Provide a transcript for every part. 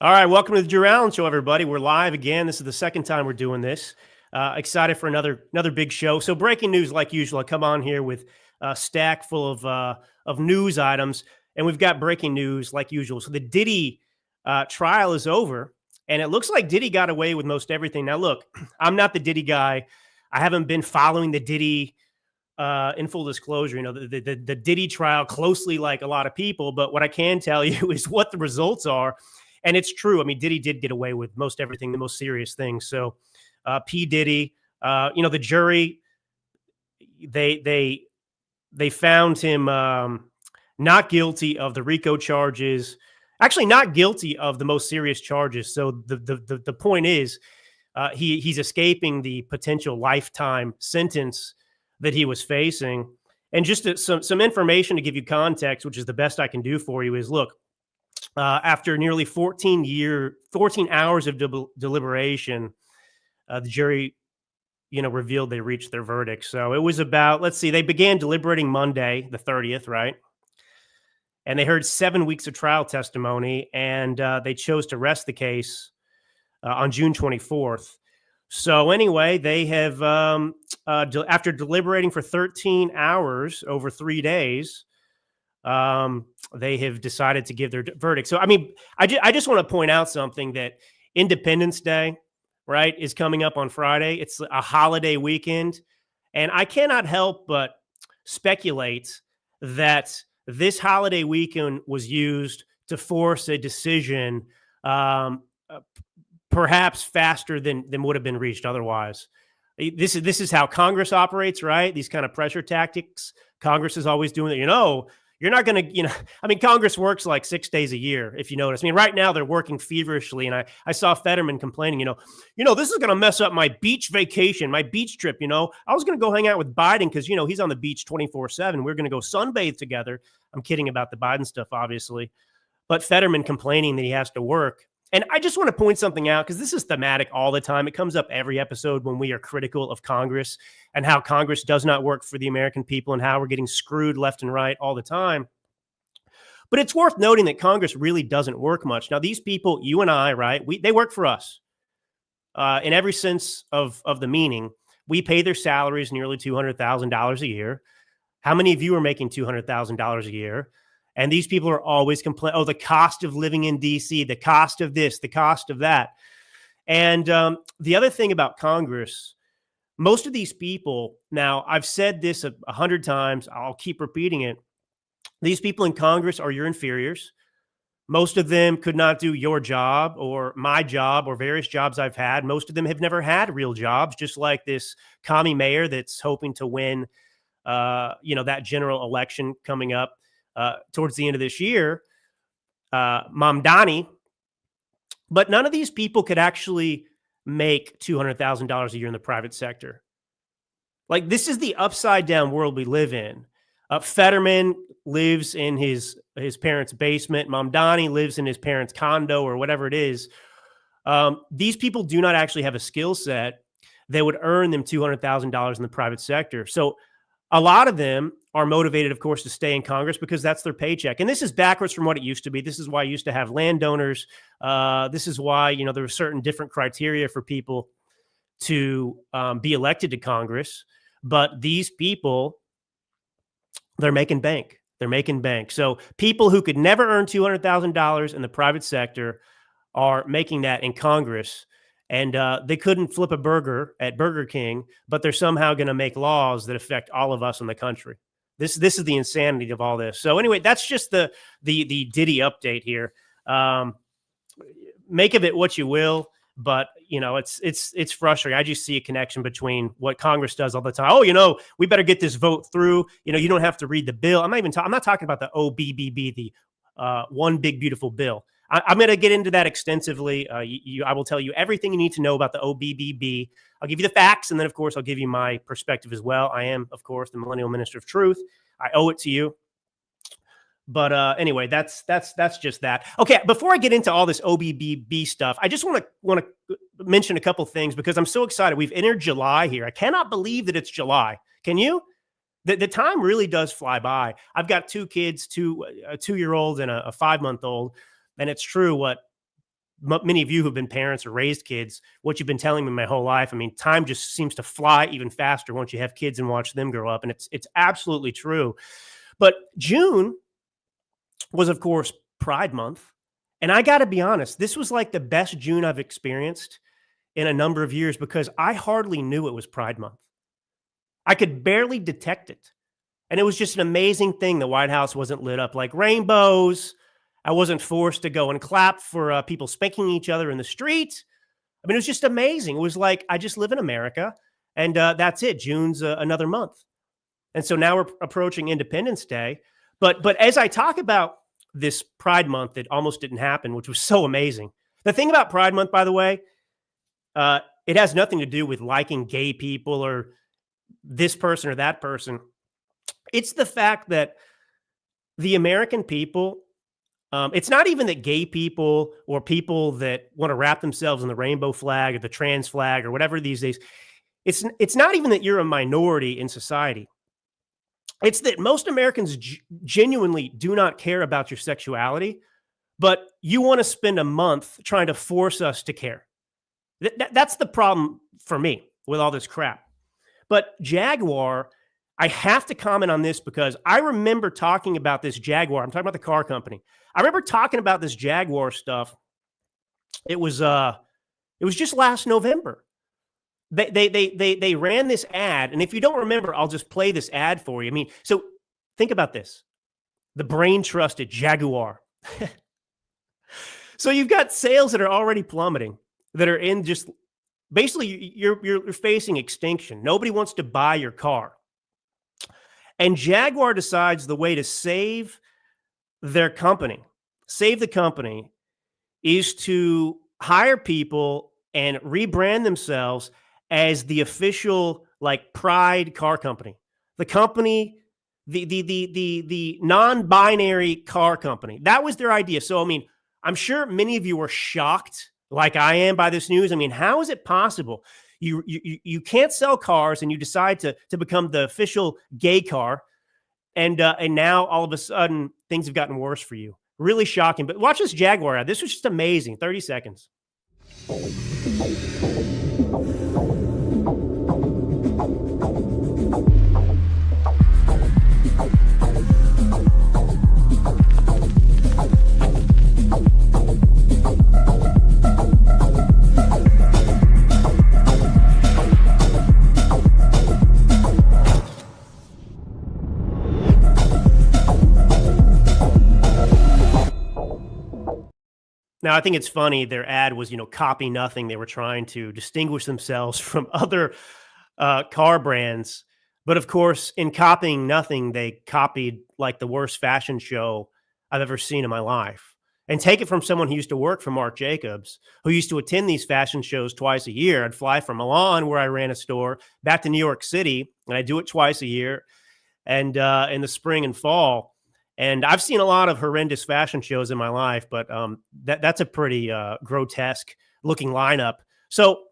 All right, welcome to the Drew Allen Show, everybody. We're live again. This is the second time we're doing this. Excited for another big show. So, breaking news, like usual. I come on here with a stack full of news items, and we've got breaking news like usual. So, the Diddy trial is over, and it looks like Diddy got away with most everything. Now, look, I'm not the Diddy guy. I haven't been following the Diddy. In full disclosure, the Diddy trial closely, like a lot of people. But what I can tell you is what the results are. And it's true. I mean, Diddy did get away with most everything, the most serious things. So P. Diddy, the jury, they found him not guilty of the RICO charges, actually not guilty of the most serious charges. So the point is he's escaping the potential lifetime sentence that he was facing. And just some information to give you context, which is the best I can do for you, is look, after nearly 14 hours of deliberation, the jury, revealed they reached their verdict. So it was about, let's see, they began deliberating Monday, the 30th, right? And they heard 7 weeks of trial testimony, and they chose to rest the case on June 24th. So anyway, they have, after deliberating for 13 hours over 3 days, they have decided to give their verdict. So, I mean, I just want to point out something, that Independence Day, right, is coming up on Friday. It's a holiday weekend. And I cannot help but speculate that this holiday weekend was used to force a decision, perhaps faster than would have been reached otherwise. This is how Congress operates, right? These kind of pressure tactics. Congress is always doing it. You're not going to, Congress works like 6 days a year, if you notice. I mean, right now they're working feverishly, and I saw Fetterman complaining, this is going to mess up my beach vacation, my beach trip. I was going to go hang out with Biden because, he's on the beach 24/7. We're going to go sunbathe together. I'm kidding about the Biden stuff, obviously. But Fetterman complaining that he has to work. And I just want to point something out, because this is thematic all the time. It comes up every episode when we are critical of Congress and how Congress does not work for the American people and how we're getting screwed left and right all the time. But it's worth noting that Congress really doesn't work much. Now, these people, you and I, right, they work for us in every sense of the meaning. We pay their salaries nearly $200,000 a year. How many of you are making $200,000 a year? And these people are always complaining, the cost of living in D.C., the cost of this, the cost of that. And the other thing about Congress, most of these people, now I've said this 100 times, I'll keep repeating it. These people in Congress are your inferiors. Most of them could not do your job or my job or various jobs I've had. Most of them have never had real jobs, just like this commie mayor that's hoping to win, that general election coming up towards the end of this year, Mamdani. But none of these people could actually make $200,000 a year in the private sector. Like, this is the upside down world we live in. Fetterman lives in his parents' basement. Mamdani lives in his parents' condo or whatever it is. These people do not actually have a skill set that would earn them $200,000 in the private sector. So a lot of them are motivated, of course, to stay in Congress because that's their paycheck. And this is backwards from what it used to be. This is why I used to have landowners. This is why, there were certain different criteria for people to be elected to Congress. But these people, they're making bank. They're making bank. So people who could never earn $200,000 in the private sector are making that in Congress. And they couldn't flip a burger at Burger King, but they're somehow going to make laws that affect all of us in the country. This is the insanity of all this. So anyway, that's just the Diddy update here. Make of it what you will, but it's frustrating. I just see a connection between what Congress does all the time. Oh, we better get this vote through. You don't have to read the bill. I'm not talking about the OBBB, the one big beautiful bill. I'm going to get into that extensively. I will tell you everything you need to know about the OBBB. I'll give you the facts, and then, of course, I'll give you my perspective as well. I am, of course, the Millennial Minister of Truth. I owe it to you. But anyway, that's just that. Okay, before I get into all this OBBB stuff, I just want to mention a couple things because I'm so excited. We've entered July here. I cannot believe that it's July. Can you? The time really does fly by. I've got two kids, a 2-year-old and a 5-month-old. And it's true what many of you who've been parents or raised kids, what you've been telling me my whole life. I mean, time just seems to fly even faster once you have kids and watch them grow up. And it's absolutely true. But June was, of course, Pride Month. And I got to be honest, this was like the best June I've experienced in a number of years because I hardly knew it was Pride Month. I could barely detect it. And it was just an amazing thing. The White House wasn't lit up like rainbows. I wasn't forced to go and clap for people spanking each other in the street. I mean, it was just amazing. It was like, I just live in America, and that's it. June's another month. And so now we're approaching Independence Day. But as I talk about this Pride Month that almost didn't happen, which was so amazing. The thing about Pride Month, by the way, it has nothing to do with liking gay people or this person or that person. It's the fact that the American people, it's not even that gay people or people that want to wrap themselves in the rainbow flag or the trans flag or whatever these days, it's not even that you're a minority in society. It's that most Americans genuinely do not care about your sexuality, but you want to spend a month trying to force us to care. That's the problem for me with all this crap. But Jaguar, I have to comment on this because I remember talking about this Jaguar. I'm talking about the car company. I remember talking about this Jaguar stuff. It was just last November. They ran this ad, and if you don't remember, I'll just play this ad for you. I mean, so think about this: the brain trusted Jaguar. So you've got sales that are already plummeting, that are in just basically you're facing extinction. Nobody wants to buy your car. And Jaguar decides the way to save their company, save the company, is to hire people and rebrand themselves as the official like Pride car company. The company, the non-binary car company. That was their idea. So, I mean, I'm sure many of you were shocked like I am by this news. I mean, how is it possible? You can't sell cars and you decide to become the official gay car. And now all of a sudden things have gotten worse for you. Really shocking. But watch this Jaguar ad. This was just amazing. 30 seconds. Now, I think it's funny. Their ad was, copy nothing. They were trying to distinguish themselves from other car brands. But of course, in copying nothing, they copied like the worst fashion show I've ever seen in my life. And take it from someone who used to work for Marc Jacobs, who used to attend these fashion shows twice a year. I'd fly from Milan, where I ran a store, back to New York City, and I do it twice a year, and in the spring and fall. And I've seen a lot of horrendous fashion shows in my life, but that's a pretty grotesque looking lineup. So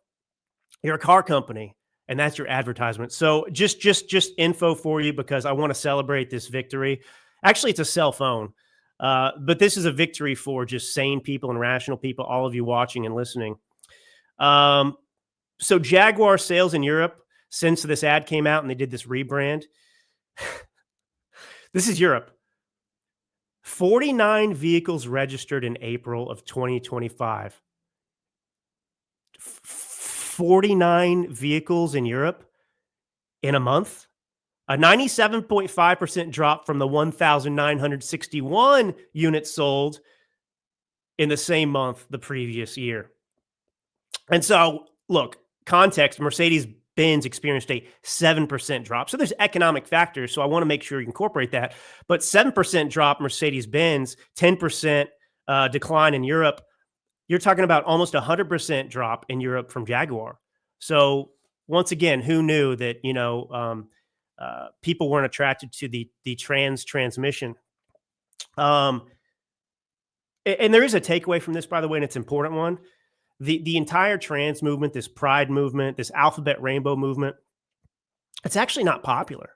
you're a car company, and that's your advertisement. So just info for you because I want to celebrate this victory. Actually, it's a cell phone, but this is a victory for just sane people and rational people, all of you watching and listening. So Jaguar sales in Europe since this ad came out and they did this rebrand. This is Europe. 49 vehicles registered in April of 2025. 49 vehicles in Europe in a month. A 97.5% drop from the 1,961 units sold in the same month the previous year. And so, look, context, Mercedes-Benz experienced a 7% drop. So there's economic factors. So I want to make sure you incorporate that. But 7% drop Mercedes-Benz, 10% decline in Europe. You're talking about almost 100% drop in Europe from Jaguar. So once again, who knew that, people weren't attracted to the trans transmission? And there is a takeaway from this, by the way, and it's an important one. The entire trans movement, this pride movement, this alphabet rainbow movement, it's actually not popular.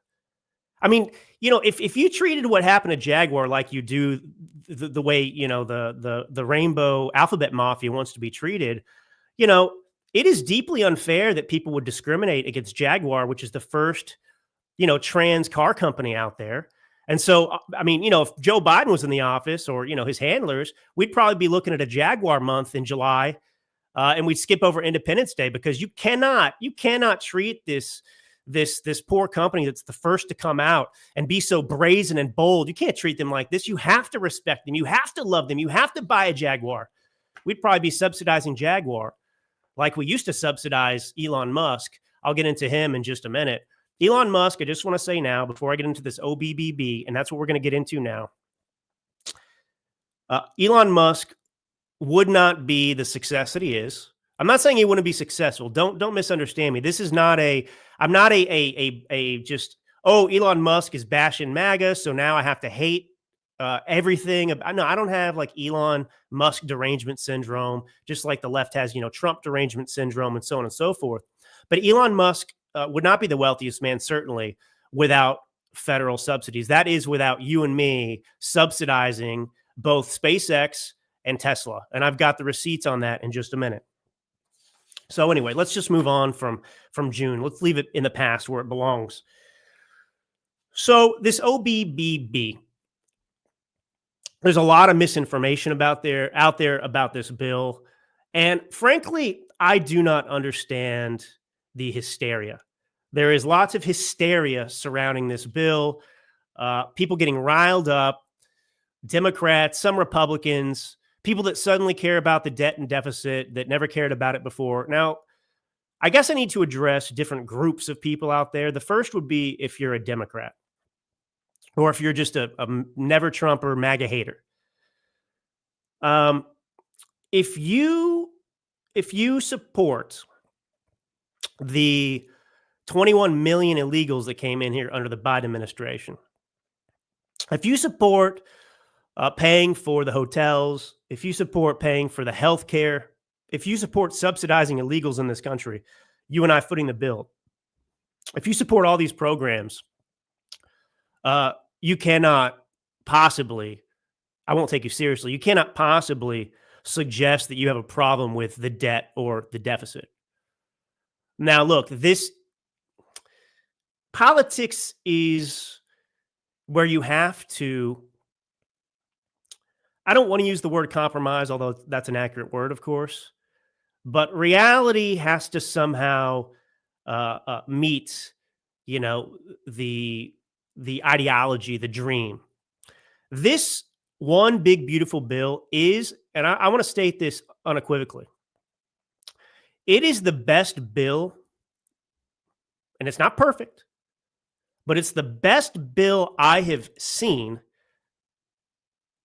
I mean, if you treated what happened to Jaguar like you do the way, the rainbow alphabet mafia wants to be treated, it is deeply unfair that people would discriminate against Jaguar, which is the first, trans car company out there. And so, I mean, if Joe Biden was in the office or, his handlers, we'd probably be looking at a Jaguar month in July, and we'd skip over Independence Day, because you cannot treat this poor company that's the first to come out and be so brazen and bold. You can't treat them like this. You have to respect them. You have to love them. You have to buy a Jaguar. We'd probably be subsidizing Jaguar like we used to subsidize Elon Musk. I'll get into him in just a minute. Elon Musk, I just want to say now, before I get into this OBBB, and that's what we're going to get into now, Elon Musk would not be the success that he is. I'm not saying he wouldn't be successful. Don't misunderstand me. This is not I'm not just, Elon Musk is bashing MAGA, so now I have to hate everything. No, I don't have like Elon Musk derangement syndrome, just like the left has, Trump derangement syndrome and so on and so forth. But Elon Musk would not be the wealthiest man, certainly, without federal subsidies. That is without you and me subsidizing both SpaceX and Tesla. And I've got the receipts on that in just a minute. So anyway, let's just move on from June. Let's leave it in the past where it belongs. So this OBBB, there's a lot of misinformation out there about this bill. And frankly, I do not understand the hysteria. There is lots of hysteria surrounding this bill. People getting riled up, Democrats, some Republicans, people that suddenly care about the debt and deficit that never cared about it before. Now, I guess I need to address different groups of people out there. The first would be if you're a Democrat or if you're just a never Trumper MAGA hater. If you support the 21 million illegals that came in here under the Biden administration, if you support paying for the hotels, if you support paying for the health care, if you support subsidizing illegals in this country, you and I footing the bill. If you support all these programs, you cannot possibly, I won't take you seriously, you cannot possibly suggest that you have a problem with the debt or the deficit. Now, look, this politics is where you have to, I don't want to use the word compromise, although that's an accurate word, of course, but reality has to somehow meet, the ideology, the dream. This one big, beautiful bill is, and I want to state this unequivocally, it is the best bill, and it's not perfect, but it's the best bill I have seen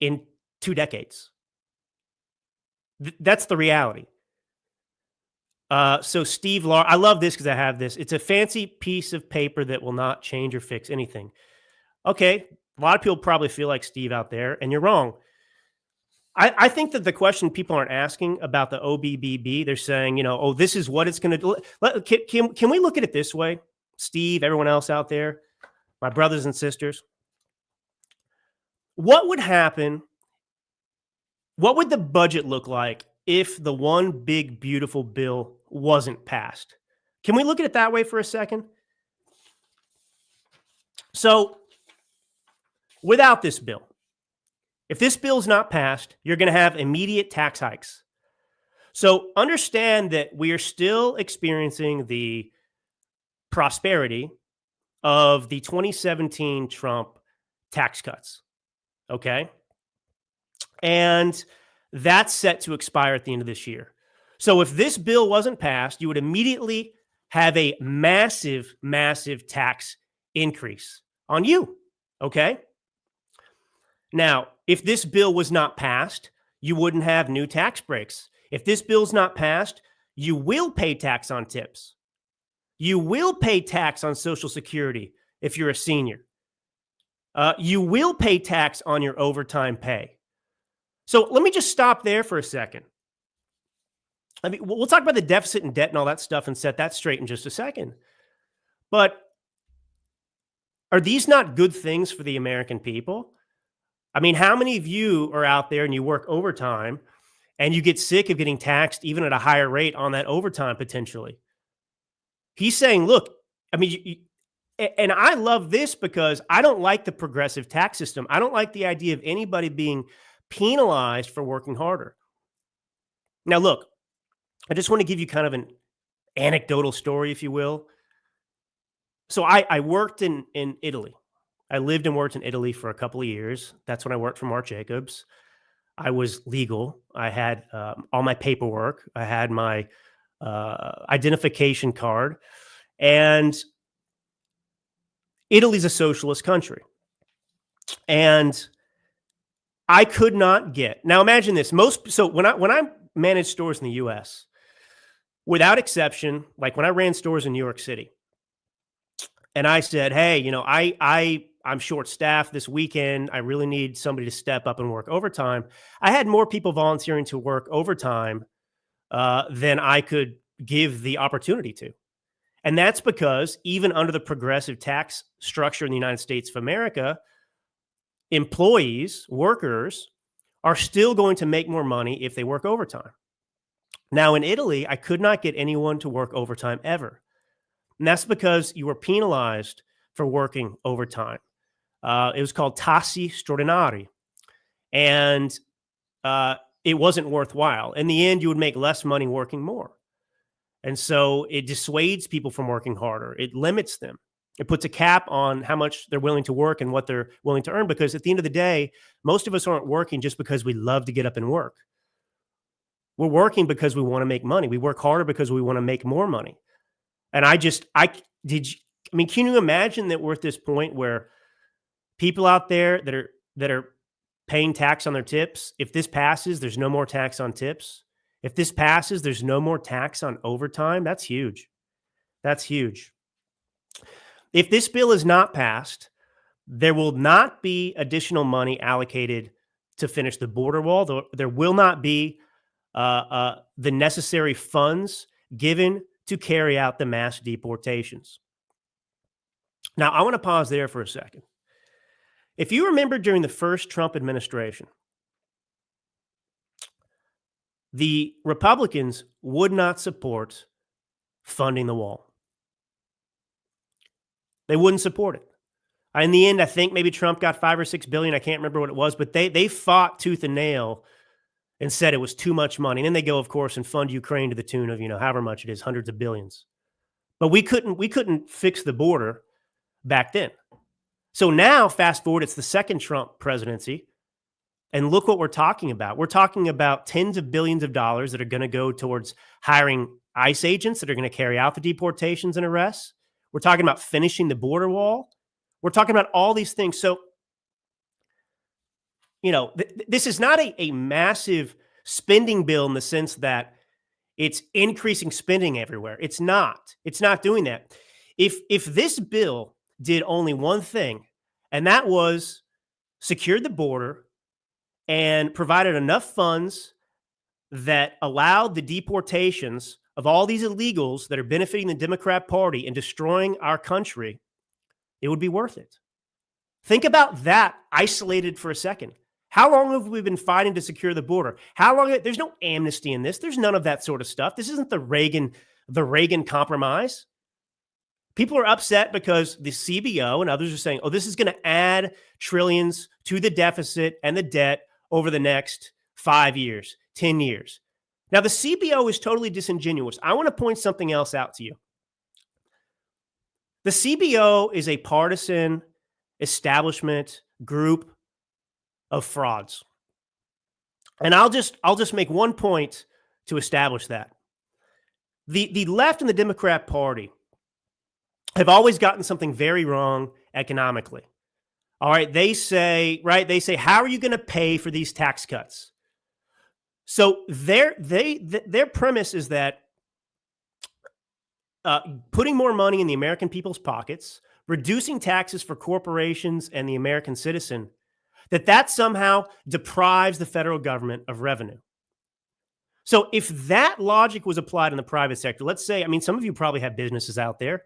in 2 decades. That's the reality. So Steve Lahr, I love this because I have this. It's a fancy piece of paper that will not change or fix anything. Okay, a lot of people probably feel like Steve out there, and you're wrong. I think that the question people aren't asking about the OBBB, they're saying, this is what it's going to do. Can we look at it this way? Steve, everyone else out there, my brothers and sisters, what would happen? What would the budget look like if the one big, beautiful bill wasn't passed? Can we look at it that way for a second? So, without this bill, if this bill is not passed, you're going to have immediate tax hikes. So, understand that we are still experiencing the prosperity of the 2017 Trump tax cuts. Okay? And that's set to expire at the end of this year. So if this bill wasn't passed, you would immediately have a massive, massive tax increase on you. Okay? Now, if this bill was not passed, you wouldn't have new tax breaks. If this bill's not passed, you will pay tax on tips. You will pay tax on Social Security if you're a senior. You will pay tax on your overtime pay. So let me just stop there for a second. I mean, we'll talk about the deficit and debt and all that stuff and set that straight in just a second. But Are these not good things for the American people? I mean, how many of you are out there and you work overtime and you get sick of getting taxed even at a higher rate on that overtime potentially? He's saying, look, I mean, and I love this because I don't like the progressive tax system. I don't like the idea of anybody being penalized for working harder. Now, look, I just want to give you kind of an anecdotal story, if you will. So I worked in Italy. I lived and worked in Italy for a couple of years. That's when I worked for Marc Jacobs. I was legal. I had all my paperwork. I had my identification card. And Italy's a socialist country. And I could not get, now imagine this, so when I managed stores in the US, without exception, like when I ran stores in New York City, and I said, hey, you know, I'm short staffed this weekend. I really need somebody to step up and work overtime. I had more people volunteering to work overtime than I could give the opportunity to. And that's because even under the progressive tax structure in the United States of America, employees, workers are still going to make more money if they work overtime. Now in Italy, I could not get anyone to work overtime ever. And that's because you were penalized for working overtime. It was called tassi straordinari. And it wasn't worthwhile. In the end, you would make less money working more. And so it dissuades people from working harder. It limits them. It puts a cap on how much they're willing to work and what they're willing to earn. Because at the end of the day, most of us aren't working just because we love to get up and work. We're working because we want to make money. We work harder because we want to make more money. And can you imagine that we're at this point where people out there that are paying tax on their tips, if this passes, there's no more tax on tips. If this passes, there's no more tax on overtime. That's huge. That's huge. If this bill is not passed, there will not be additional money allocated to finish the border wall. There will not be the necessary funds given to carry out the mass deportations. Now, I want to pause there for a second. If you remember during the first Trump administration, the Republicans would not support funding the wall. They wouldn't support it. In the end, I think maybe Trump got $5 or $6 billion. I can't remember what it was, but they fought tooth and nail and said it was too much money. And then they go, of course, and fund Ukraine to the tune of, however much it is, hundreds of billions. But we couldn't fix the border back then. So now, fast forward, it's the second Trump presidency. And look what we're talking about. We're talking about tens of billions of dollars that are going to go towards hiring ICE agents that are going to carry out the deportations and arrests. We're talking about finishing the border wall. We're talking about all these things. So, this is not a massive spending bill in the sense that it's increasing spending everywhere. It's not. It's not doing that. If this bill did only one thing, and that was secured the border and provided enough funds that allowed the deportations of all these illegals that are benefiting the Democrat Party and destroying our country, it would be worth it. Think about that isolated for a second. How long have we been fighting to secure the border? How long? There's no amnesty in this. There's none of that sort of stuff. This isn't the Reagan compromise. People are upset because the CBO and others are saying, oh, this is going to add trillions to the deficit and the debt over the next 5 years, 10 years. Now, the CBO is totally disingenuous. I want to point something else out to you. The CBO is a partisan establishment group of frauds. And I'll just make one point to establish that. The left and the Democrat Party have always gotten something very wrong economically. All right, they say, how are you going to pay for these tax cuts? So their premise is that putting more money in the American people's pockets, reducing taxes for corporations and the American citizen, that somehow deprives the federal government of revenue. So if that logic was applied in the private sector, let's say, some of you probably have businesses out there.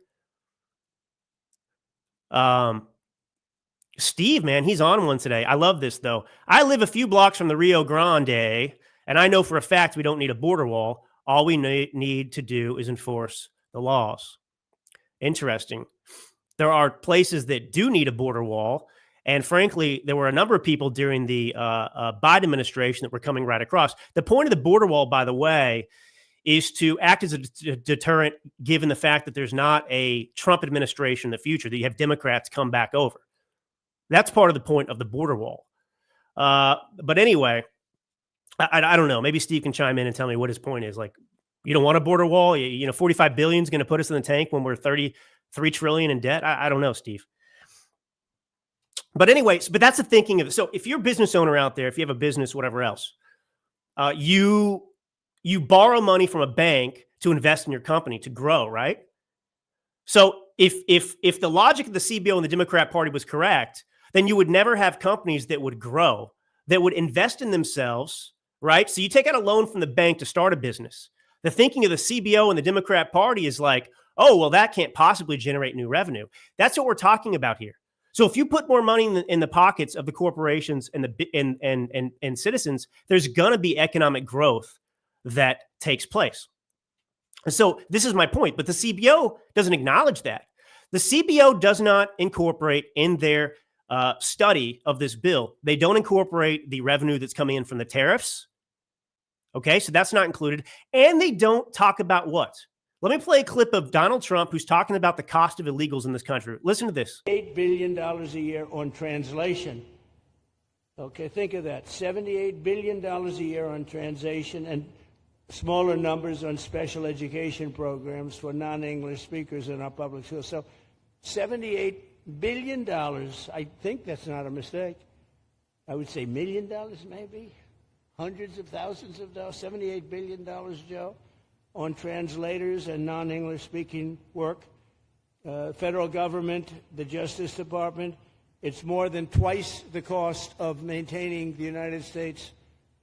Steve, man, he's on one today. I love this, though. I live a few blocks from the Rio Grande, and I know for a fact we don't need a border wall. All we need to do is enforce the laws. Interesting. There are places that do need a border wall. And frankly, there were a number of people during the Biden administration that were coming right across. The point of the border wall, by the way, is to act as a deterrent, given the fact that there's not a Trump administration in the future, that you have Democrats come back over. That's part of the point of the border wall. But anyway, I don't know. Maybe Steve can chime in and tell me what his point is. Like, you don't want a border wall? You know, 45 billion is going to put us in the tank when we're 33 trillion in debt? I don't know, Steve. But anyways, but that's the thinking of it. So if you're a business owner out there, if you have a business, whatever else, you borrow money from a bank to invest in your company to grow, right? So if the logic of the CBO and the Democrat Party was correct, then you would never have companies that would grow, that would invest in themselves, right? So you take out a loan from the bank to start a business. The thinking of the CBO and the Democrat Party is like, oh, well, that can't possibly generate new revenue. That's what we're talking about here. So if you put more money in the pockets of the corporations and the citizens, there's going to be economic growth that takes place. And so this is my point, but the CBO doesn't acknowledge that. The CBO does not incorporate in their study of this bill, they don't incorporate the revenue that's coming in from the tariffs. Okay, so that's not included. And they don't talk about what? Let me play a clip of Donald Trump, who's talking about the cost of illegals in this country. Listen to this. $8 billion a year on translation. Okay, think of that. $78 billion a year on translation and smaller numbers on special education programs for non-English speakers in our public schools. So $78 billion, I think that's not a mistake. I would say $1 million maybe, hundreds of thousands of dollars, $78 billion, Joe, on translators and non-English speaking work. Federal government, the Justice Department, it's more than twice the cost of maintaining the United States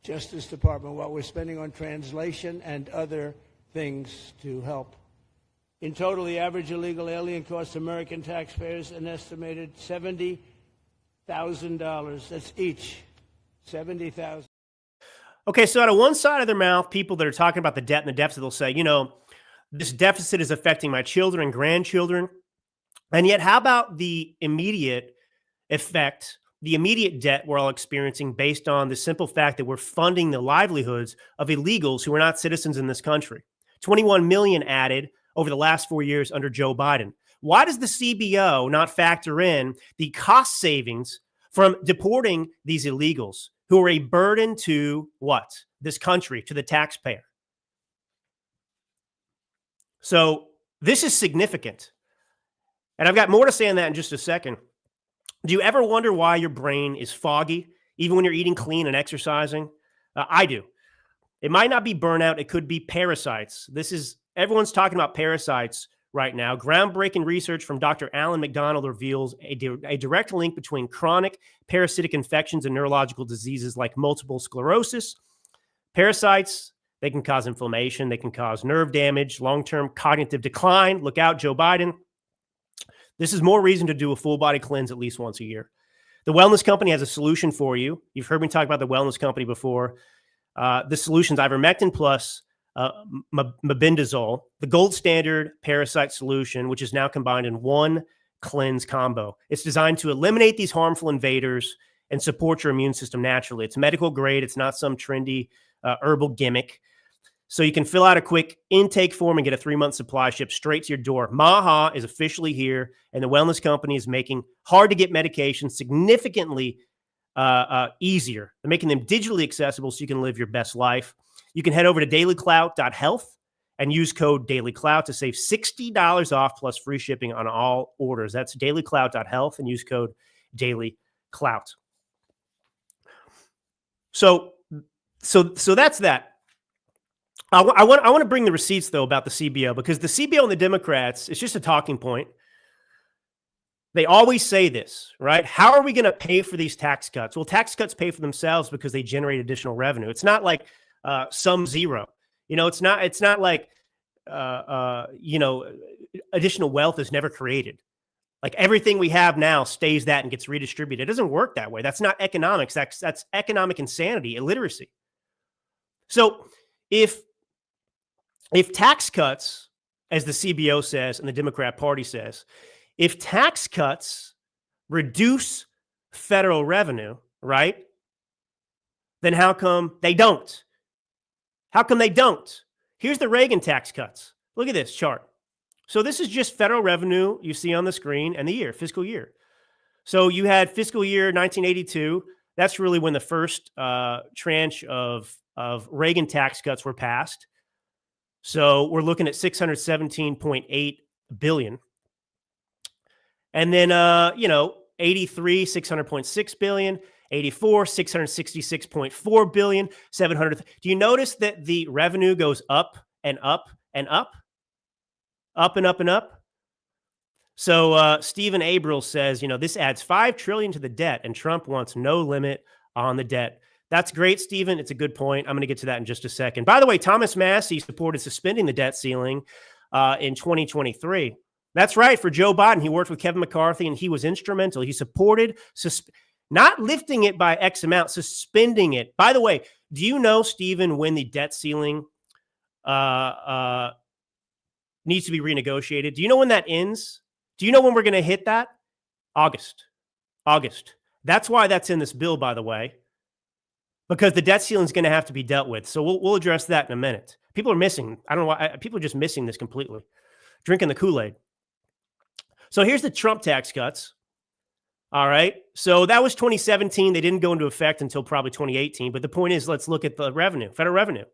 Justice Department, what we're spending on translation and other things to help. In total, the average illegal alien costs American taxpayers an estimated $70,000. That's each, $70,000. Okay, so out of one side of their mouth, people that are talking about the debt and the deficit, they'll say, you know, this deficit is affecting my children and grandchildren. And yet, how about the immediate effect, the immediate debt we're all experiencing based on the simple fact that we're funding the livelihoods of illegals who are not citizens in this country? 21 million added over the last 4 years under Joe Biden. Why does the CBO not factor in the cost savings from deporting these illegals who are a burden to what? This country, to the taxpayer. So this is significant. And I've got more to say on that in just a second. Do you ever wonder why your brain is foggy, even when you're eating clean and exercising? I do. It might not be burnout. It could be parasites. Everyone's talking about parasites right now. Groundbreaking research from Dr. Alan McDonald reveals a direct link between chronic parasitic infections and neurological diseases like multiple sclerosis. Parasites, they can cause inflammation. They can cause nerve damage, long-term cognitive decline. Look out, Joe Biden. This is more reason to do a full body cleanse at least once a year. The Wellness Company has a solution for you. You've heard me talk about the Wellness Company before. The solution's ivermectin plus mebendazole, the gold standard parasite solution, which is now combined in one cleanse combo. It's designed to eliminate these harmful invaders and support your immune system naturally. It's medical grade. It's not some trendy herbal gimmick. So you can fill out a quick intake form and get a 3-month supply shipped straight to your door. MAHA is officially here, and the Wellness Company is making hard-to-get medications significantly easier. They're making them digitally accessible so you can live your best life. You can head over to dailyclout.health and use code dailyclout to save $60 off plus free shipping on all orders. That's dailyclout.health and use code dailyclout. So that's that. I want to bring the receipts, though, about the CBO, because the CBO and the Democrats, it's just a talking point. They always say this, right? How are we going to pay for these tax cuts? Well, tax cuts pay for themselves because they generate additional revenue. It's not like sum zero. You know, it's not like, additional wealth is never created. Like everything we have now stays that and gets redistributed. It doesn't work that way. That's not economics. That's economic insanity, illiteracy. So if tax cuts, as the CBO says and the Democrat Party says, if tax cuts reduce federal revenue, right, then how come they don't? How come they don't? Here's the Reagan tax cuts. Look at this chart. So this is just federal revenue you see on the screen and the year, fiscal year. So you had fiscal year 1982. That's really when the first tranche of Reagan tax cuts were passed. So we're looking at $617.8 billion. And then, 83, $600.6 billion. 84, $666.4 billion. 700. Do you notice that the revenue goes up and up and up? Up and up and up. So Stephen Abril says, this adds $5 trillion to the debt, and Trump wants no limit on the debt. That's great, Stephen. It's a good point. I'm going to get to that in just a second. By the way, Thomas Massie supported suspending the debt ceiling in 2023. That's right. For Joe Biden, he worked with Kevin McCarthy, and he was instrumental. He supported not lifting it by X amount, suspending it. By the way, do you know, Stephen, when the debt ceiling needs to be renegotiated? Do you know when that ends? Do you know when we're going to hit that? August. That's why that's in this bill, by the way, because the debt ceiling is going to have to be dealt with. So we'll address that in a minute. People are missing. I don't know why. People are just missing this completely, drinking the Kool-Aid. So here's the Trump tax cuts. All right. So that was 2017. They didn't go into effect until probably 2018. But the point is, let's look at the revenue, federal revenue.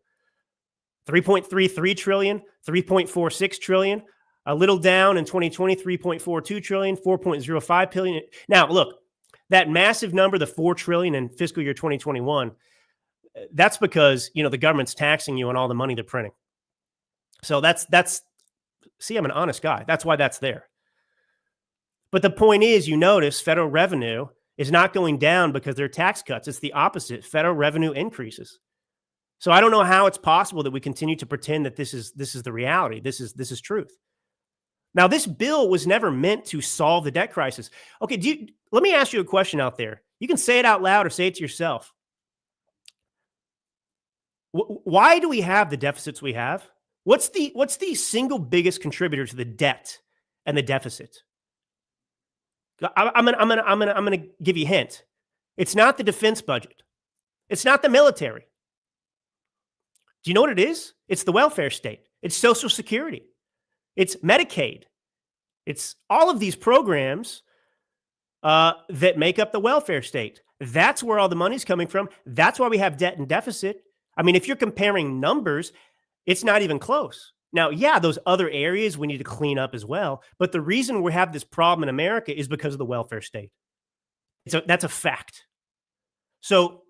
3.33 trillion, 3.46 trillion, a little down in 2020, 3.42 trillion, 4.05 billion. Now, look, that massive number, the 4 trillion in fiscal year 2021, that's because, the government's taxing you on all the money they're printing. So see, I'm an honest guy. That's why that's there. But the point is, notice federal revenue is not going down because they're tax cuts. It's the opposite. Federal revenue increases. So I don't know how it's possible that we continue to pretend that this is the reality. This is truth. Now, this bill was never meant to solve the debt crisis. Okay, let me ask you a question out there. You can say it out loud or say it to yourself. Why do we have the deficits we have? What's the single biggest contributor to the debt and the deficit? I'm gonna give you a hint. It's not the defense budget. It's not the military. Do you know what it is? It's the welfare state. It's Social Security. It's Medicaid. It's all of these programs that make up the welfare state. That's where all the money's coming from. That's why we have debt and deficit. I mean, if you're comparing numbers, it's not even close. Now, yeah, those other areas we need to clean up as well. But the reason we have this problem in America is because of the welfare state. That's a fact. So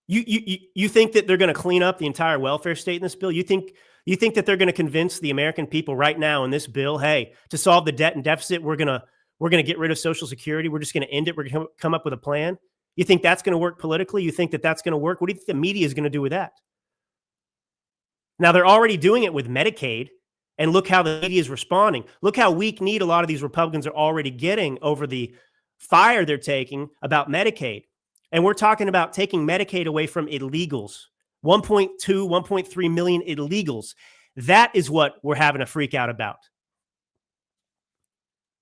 you think that they're going to clean up the entire welfare state in this bill? You think that they're going to convince the American people right now in this bill, hey, to solve the debt and deficit, we're going to get rid of Social Security. We're just going to end it. We're going to come up with a plan. You think that's going to work politically? You think that that's going to work? What do you think the media is going to do with that? Now, they're already doing it with Medicaid, and look how the media is responding. Look how weak-kneed a lot of these Republicans are already getting over the fire they're taking about Medicaid. And we're talking about taking Medicaid away from illegals, 1.2, 1.3 million illegals. That is what we're having a freak out about.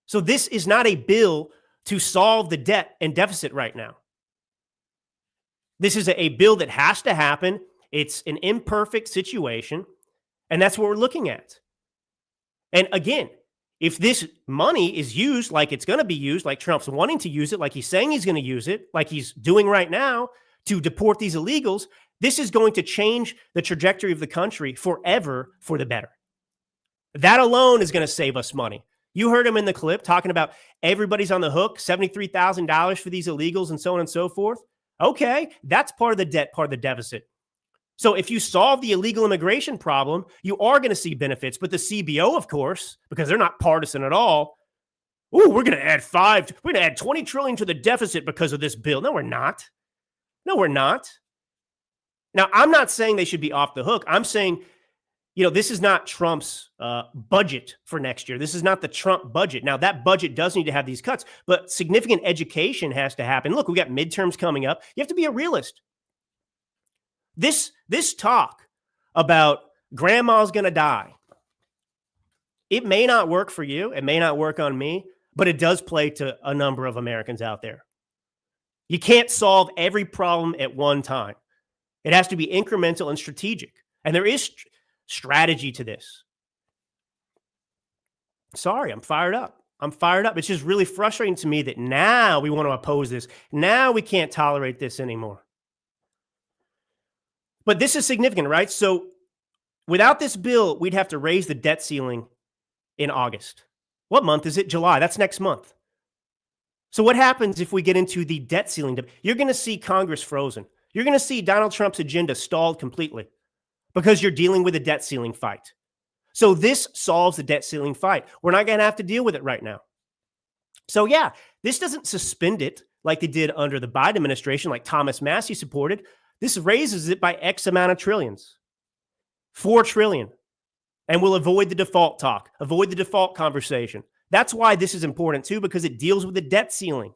So this is not a bill to solve the debt and deficit right now. This is a bill that has to happen. It's an imperfect situation, and that's what we're looking at. And again, if this money is used like it's going to be used, like Trump's wanting to use it, like he's saying he's going to use it, like he's doing right now to deport these illegals, this is going to change the trajectory of the country forever for the better. That alone is going to save us money. You heard him in the clip talking about everybody's on the hook, $73,000 for these illegals and so on and so forth. Okay, that's part of the debt, part of the deficit. So if you solve the illegal immigration problem, you are going to see benefits. But the CBO, of course, because they're not partisan at all, we're going to add 20 trillion to the deficit because of this bill. No, we're not. No, we're not. Now, I'm not saying they should be off the hook. I'm saying this is not Trump's budget for next year. This is not the Trump budget. Now, that budget does need to have these cuts, but significant education has to happen. Look, we got midterms coming up. You have to be a realist. This talk about grandma's going to die, it may not work for you. It may not work on me, but it does play to a number of Americans out there. You can't solve every problem at one time. It has to be incremental and strategic. And there is strategy to this. Sorry, I'm fired up. It's just really frustrating to me that now we want to oppose this. Now we can't tolerate this anymore. But this is significant, right? So without this bill, we'd have to raise the debt ceiling in August. What month is it? July. That's next month. So what happens if we get into the debt ceiling? You're going to see Congress frozen. You're going to see Donald Trump's agenda stalled completely because you're dealing with a debt ceiling fight. So this solves the debt ceiling fight. We're not going to have to deal with it right now. So yeah, this doesn't suspend it like they did under the Biden administration, like Thomas Massie supported. This raises it by X amount of trillions, $4 trillion. And we'll avoid the default talk, avoid the default conversation. That's why this is important too, because it deals with the debt ceiling.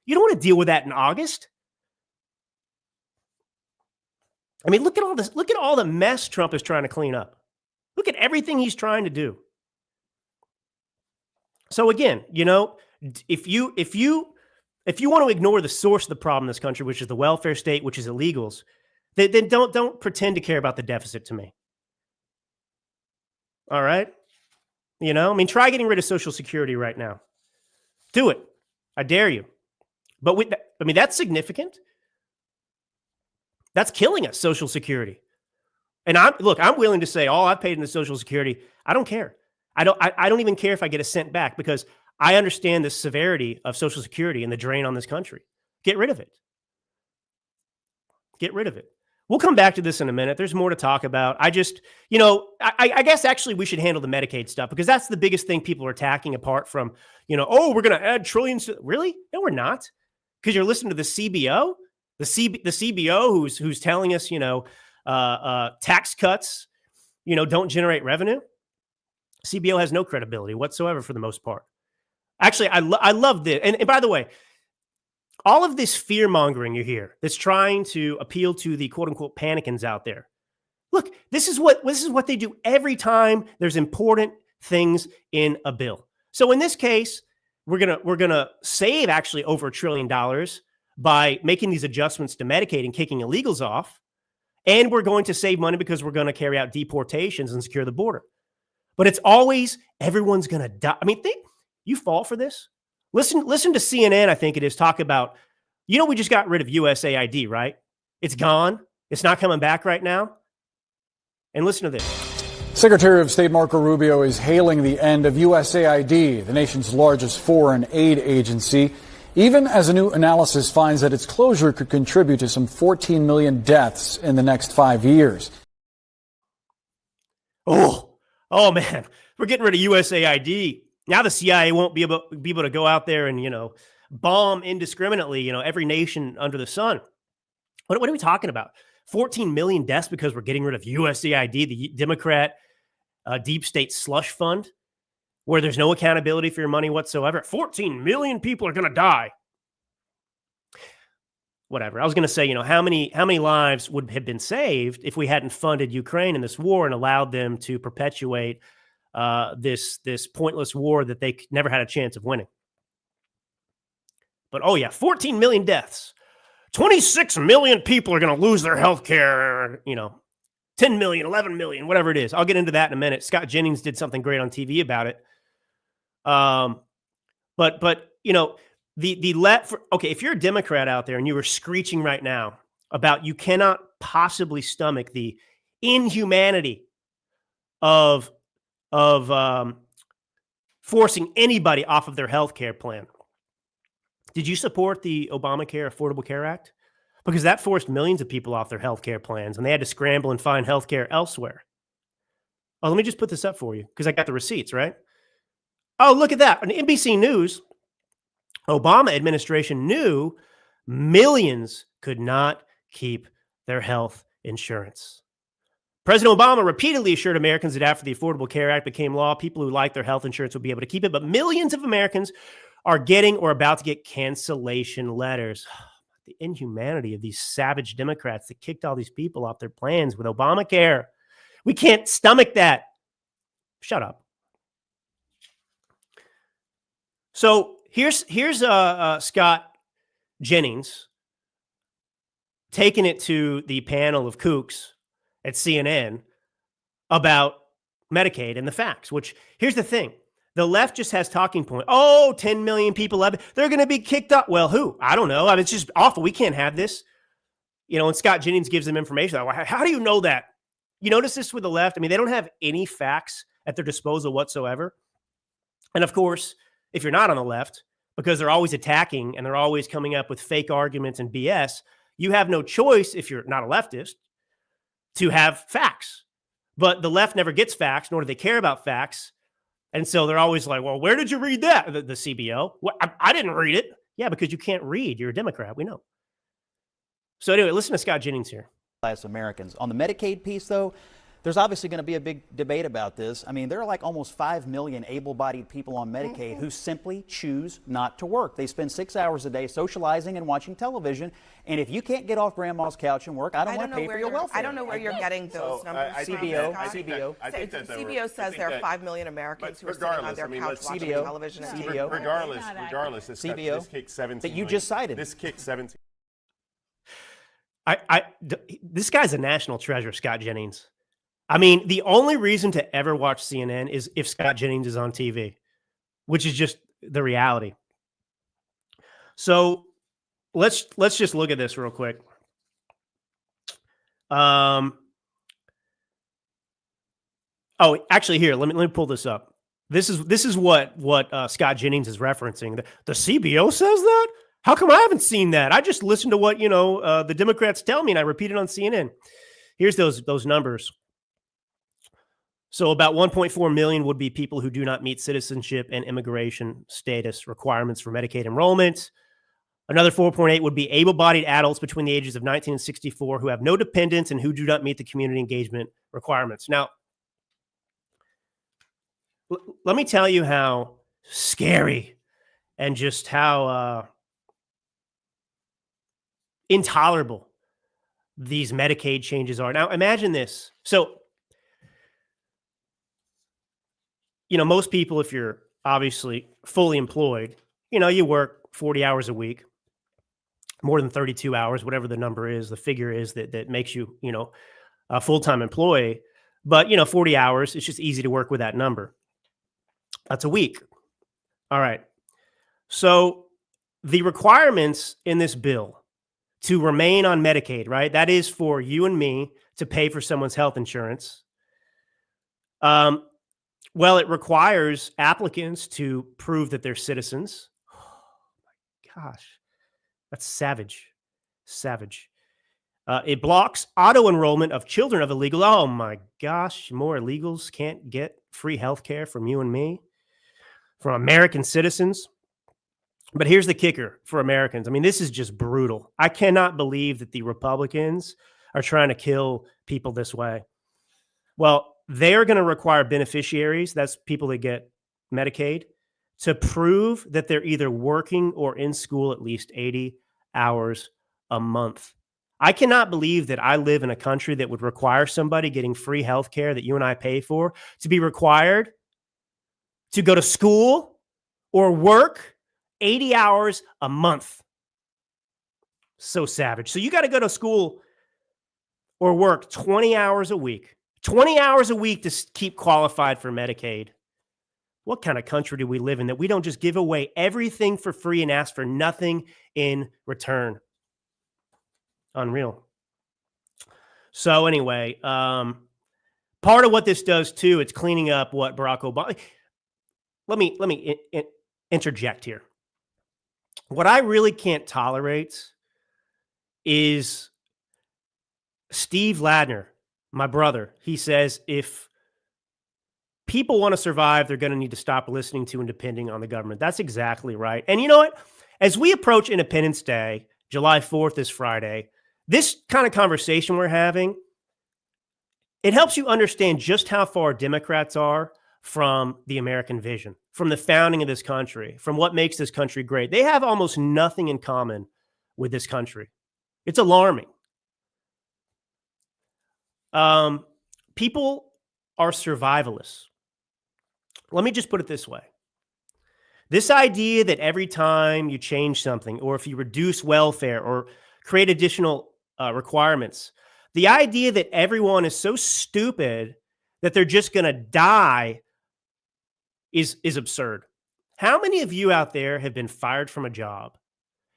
You don't want to deal with that in August. I mean, look at all this. Look at all the mess Trump is trying to clean up. Look at everything he's trying to do. So again, if you want to ignore the source of the problem in this country, which is the welfare state, which is illegals, then don't pretend to care about the deficit to me. All right? Try getting rid of Social Security right now. Do it. I dare you. But that's significant. That's killing us, Social Security. And I'm willing to say all I've paid into Social Security, I don't care. I don't even care if I get a cent back because I understand the severity of Social Security and the drain on this country. Get rid of it. Get rid of it. We'll come back to this in a minute. There's more to talk about. I just, I guess actually we should handle the Medicaid stuff because that's the biggest thing people are attacking apart from, we're going to add trillions. Really? No, we're not. Because you're listening to the CBO, the CBO who's telling us, tax cuts, don't generate revenue. CBO has no credibility whatsoever for the most part. Actually, I love this. And by the way, all of this fear mongering you hear that's trying to appeal to the quote unquote panicans out there. Look, this is what they do every time there's important things in a bill. So in this case, we're gonna save actually over $1 trillion by making these adjustments to Medicaid and kicking illegals off. And we're going to save money because we're going to carry out deportations and secure the border. But it's always everyone's going to die. I mean, you fall for this. Listen to CNN, I think it is, talk about, we just got rid of USAID, right? It's gone. It's not coming back right now. And listen to this. Secretary of State Marco Rubio is hailing the end of USAID, the nation's largest foreign aid agency, even as a new analysis finds that its closure could contribute to some 14 million deaths in the next 5 years. Oh man, we're getting rid of USAID. Now the CIA won't be able to go out there and, bomb indiscriminately, every nation under the sun. What are we talking about? 14 million deaths because we're getting rid of USAID, the Democrat deep state slush fund, where there's no accountability for your money whatsoever. 14 million people are going to die. Whatever. I was going to say, how many lives would have been saved if we hadn't funded Ukraine in this war and allowed them to perpetuate this pointless war that they never had a chance of winning. But 14 million deaths. 26 million people are going to lose their health care, 10 million, 11 million, whatever it is. I'll get into that in a minute. Scott Jennings did something great on TV about it. If you're a Democrat out there and you were screeching right now about you cannot possibly stomach the inhumanity of forcing anybody off of their health care plan. Did you support the Obamacare Affordable Care Act? Because that forced millions of people off their health care plans and they had to scramble and find health care elsewhere. Oh, let me just put this up for you because I got the receipts, right? Oh, look at that. On NBC News, Obama administration knew millions could not keep their health insurance. President Obama repeatedly assured Americans that after the Affordable Care Act became law, people who like their health insurance would be able to keep it. But millions of Americans are getting or about to get cancellation letters. The inhumanity of these savage Democrats that kicked all these people off their plans with Obamacare. We can't stomach that. Shut up. So here's Scott Jennings taking it to the panel of kooks at CNN about Medicaid and the facts, which here's the thing. The left just has talking point. Oh, 10 million people, they're going to be kicked up. Well, who? I don't know. I mean, it's just awful. We can't have this. And Scott Jennings gives them information. How do you know that? You notice this with the left? I mean, they don't have any facts at their disposal whatsoever. And of course, if you're not on the left, because they're always attacking and they're always coming up with fake arguments and BS, you have no choice, if you're not a leftist, to have facts. But the left never gets facts, nor do they care about facts. And so they're always like, well, where did you read that? The CBO? Well, I didn't read it. Yeah, because you can't read. You're a Democrat. We know. So anyway, listen to Scott Jennings here. Class Americans. On the Medicaid piece, though, there's obviously going to be a big debate about this. I mean, there are like almost 5 million able-bodied people on Medicaid who simply choose not to work. They spend 6 hours a day socializing and watching television. And if you can't get off grandma's couch and work, I don't want to pay for your welfare. I don't know where you're getting those numbers from. CBO says there are 5 million Americans who are sitting on their couch watching television and TV. Regardless, this kicked 17. That you just cited. This kicked 17. This guy's a national treasure, Scott Jennings. I mean, the only reason to ever watch CNN is if Scott Jennings is on TV, which is just the reality. So let's just look at this real quick. Oh, actually, here, let me pull this up. This is what Scott Jennings is referencing. The CBO says that? How come I haven't seen that? I just listened to what the Democrats tell me, and I repeat it on CNN. Here's those numbers. So about 1.4 million would be people who do not meet citizenship and immigration status requirements for Medicaid enrollment. Another 4.8 would be able-bodied adults between the ages of 19 and 64 who have no dependents and who do not meet the community engagement requirements. Now, let me tell you how scary and just how intolerable these Medicaid changes are. Now, imagine this. So, most people, if you're obviously fully employed, you work 40 hours a week, more than 32 hours, whatever the number is, the figure is that makes you, a full-time employee. But, 40 hours, it's just easy to work with that number. That's a week. All right. So the requirements in this bill to remain on Medicaid, right? That is for you and me to pay for someone's health insurance. Well, it requires applicants to prove that they're citizens. Oh my gosh, that's savage. It blocks auto enrollment of children of illegal. Oh my gosh, more illegals can't get free health care from you and me, from American citizens. But here's the kicker for Americans. I mean, this is just brutal. I cannot believe that the Republicans are trying to kill people this way. Well, they are going to require beneficiaries, that's people that get Medicaid, to prove that they're either working or in school at least 80 hours a month. I cannot believe that I live in a country that would require somebody getting free health care that you and I pay for to be required to go to school or work 80 hours a month. So savage. So you got to go to school or work 20 hours a week. 20 hours a week to keep qualified for Medicaid. What kind of country do we live in that we don't just give away everything for free and ask for nothing in return? Unreal. So anyway, part of what this does too, it's cleaning up what Barack Obama. Let me interject here. What I really can't tolerate is Steve Ladner, my brother. He says if people want to survive, they're going to need to stop listening to and depending on the government. That's exactly right. And you know what? As we approach Independence Day, July 4th is Friday, this kind of conversation we're having, it helps you understand just how far Democrats are from the American vision, from the founding of this country, from what makes this country great. They have almost nothing in common with this country. It's alarming. People are survivalists. Let me just put it this way. This idea that every time you change something, or if you reduce welfare or create additional requirements, the idea that everyone is so stupid that they're just going to die is absurd. How many of you out there have been fired from a job?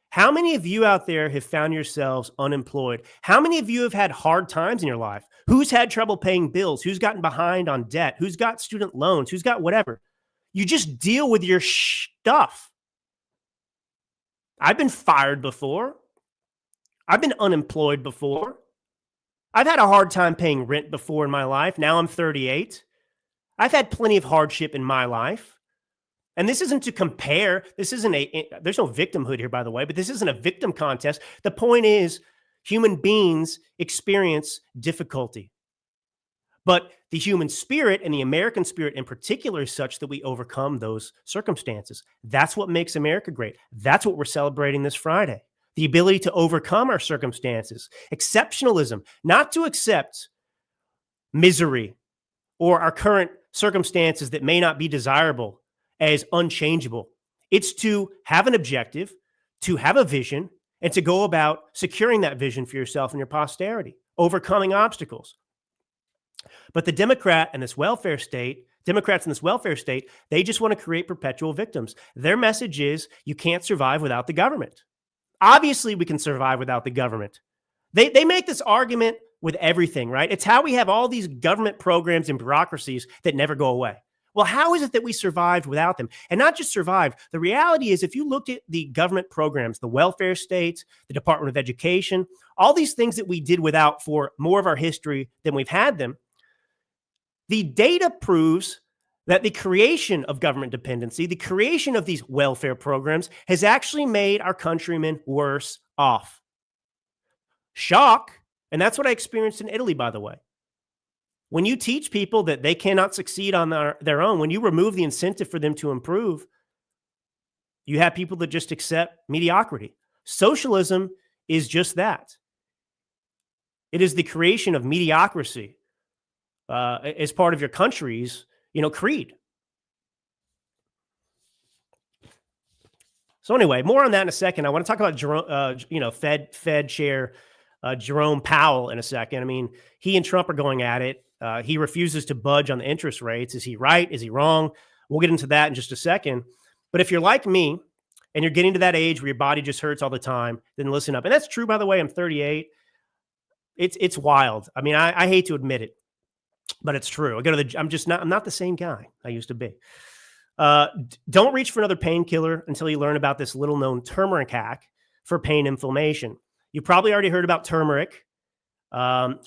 How many of you out there have found yourselves unemployed? How many of you have had hard times in your life? Who's had trouble paying bills? Who's gotten behind on debt? Who's got student loans? Who's got whatever? You just deal with your stuff. I've been fired before. I've been unemployed before. I've had a hard time paying rent before in my life. Now I'm 38. I've had plenty of hardship in my life. And this isn't to compare. This isn't there's no victimhood here, by the way, but this isn't a victim contest. The point is, human beings experience difficulty. But the human spirit, and the American spirit in particular, is such that we overcome those circumstances. That's what makes America great. That's what we're celebrating this Friday. The ability to overcome our circumstances. Exceptionalism, not to accept misery or our current circumstances that may not be desirable as unchangeable. It's to have an objective, to have a vision, and to go about securing that vision for yourself and your posterity, overcoming obstacles. But the Democrats in this welfare state, they just want to create perpetual victims. Their message is you can't survive without the government. Obviously, we can survive without the government. They make this argument with everything, right? It's how we have all these government programs and bureaucracies that never go away. Well, how is it that we survived without them? And not just survived. The reality is, if you looked at the government programs, the welfare states, the Department of Education, all these things that we did without for more of our history than we've had them, the data proves that the creation of government dependency, the creation of these welfare programs, has actually made our countrymen worse off. Shock. And that's what I experienced in Italy, by the way. When you teach people that they cannot succeed on their own, when you remove the incentive for them to improve, you have people that just accept mediocrity. Socialism is just that. It is the creation of mediocrity as part of your country's, creed. So anyway, more on that in a second. I want to talk about Fed Chair Jerome Powell in a second. I mean, he and Trump are going at it. He refuses to budge on the interest rates. Is he right? Is he wrong? We'll get into that in just a second. But if you're like me and you're getting to that age where your body just hurts all the time, then listen up. And that's true, by the way. I'm 38. It's wild. I mean, I hate to admit it, but it's true. I'm not the same guy I used to be. Don't reach for another painkiller until you learn about this little known turmeric hack for pain inflammation. You probably already heard about turmeric,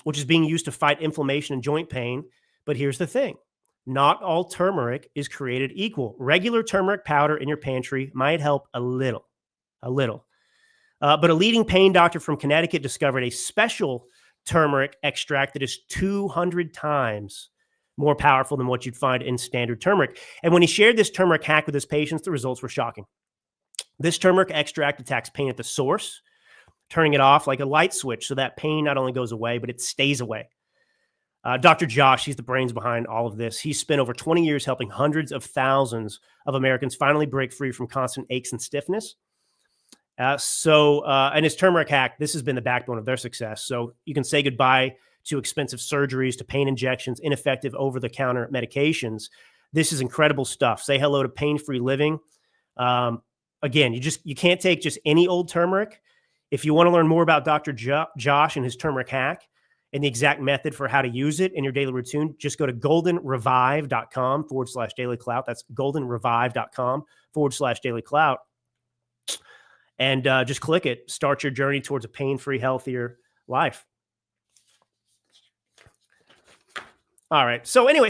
which is being used to fight inflammation and joint pain. But here's the thing. Not all turmeric is created equal. Regular turmeric powder in your pantry might help a little. But a leading pain doctor from Connecticut discovered a special turmeric extract that is 200 times more powerful than what you'd find in standard turmeric. And when he shared this turmeric hack with his patients, the results were shocking. This turmeric extract attacks pain at the source, turning it off like a light switch so that pain not only goes away, but it stays away. Dr. Josh, he's the brains behind all of this. He's spent over 20 years helping hundreds of thousands of Americans finally break free from constant aches and stiffness. And his turmeric hack, this has been the backbone of their success. So you can say goodbye to expensive surgeries, to pain injections, ineffective over-the-counter medications. This is incredible stuff. Say hello to pain-free living. Again, you can't take just any old turmeric. If you want to learn more about Dr. Josh and his turmeric hack and the exact method for how to use it in your daily routine, just go to goldenrevive.com/dailyclout. That's goldenrevive.com/dailyclout. And just click it. Start your journey towards a pain-free, healthier life. All right. So anyway,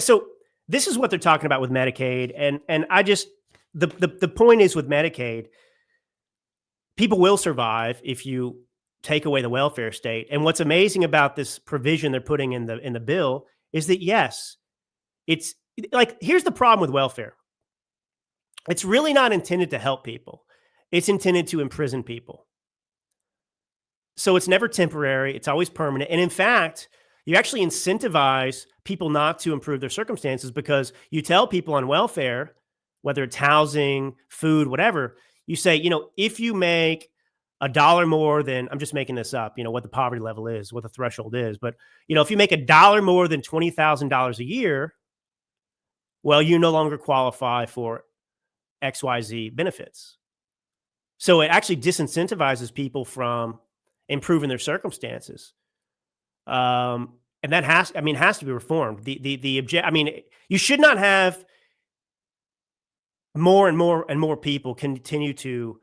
this is what they're talking about with Medicaid. And I just, the point is with Medicaid, people will survive if you take away the welfare state. And what's amazing about this provision they're putting in the bill is that, yes, it's like, here's the problem with welfare. It's really not intended to help people. It's intended to imprison people. So it's never temporary. It's always permanent. And in fact, you actually incentivize people not to improve their circumstances, because you tell people on welfare, whether it's housing, food, whatever, you say, if you make $1 more than, I'm just making this up, what the poverty level is, what the threshold is. But, if you make $1 more than $20,000 a year, well, you no longer qualify for XYZ benefits. So it actually disincentivizes people from improving their circumstances. And that has to be reformed. You should not have more and more people continue to,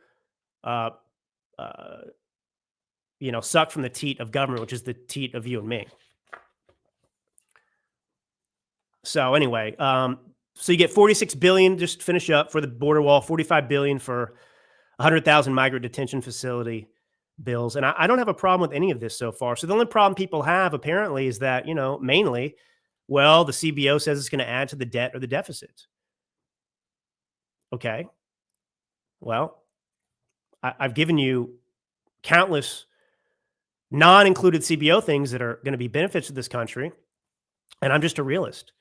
suck from the teat of government, which is the teat of you and me. So anyway, so you get $46 billion, just to finish up, for the border wall, $45 billion for 100,000 migrant detention facility bills. And I don't have a problem with any of this so far. So the only problem people have apparently is that, mainly, well, the CBO says it's going to add to the debt or the deficit. Okay. Well, I've given you countless non-included CBO things that are going to be benefits to this country. And I'm just a realist.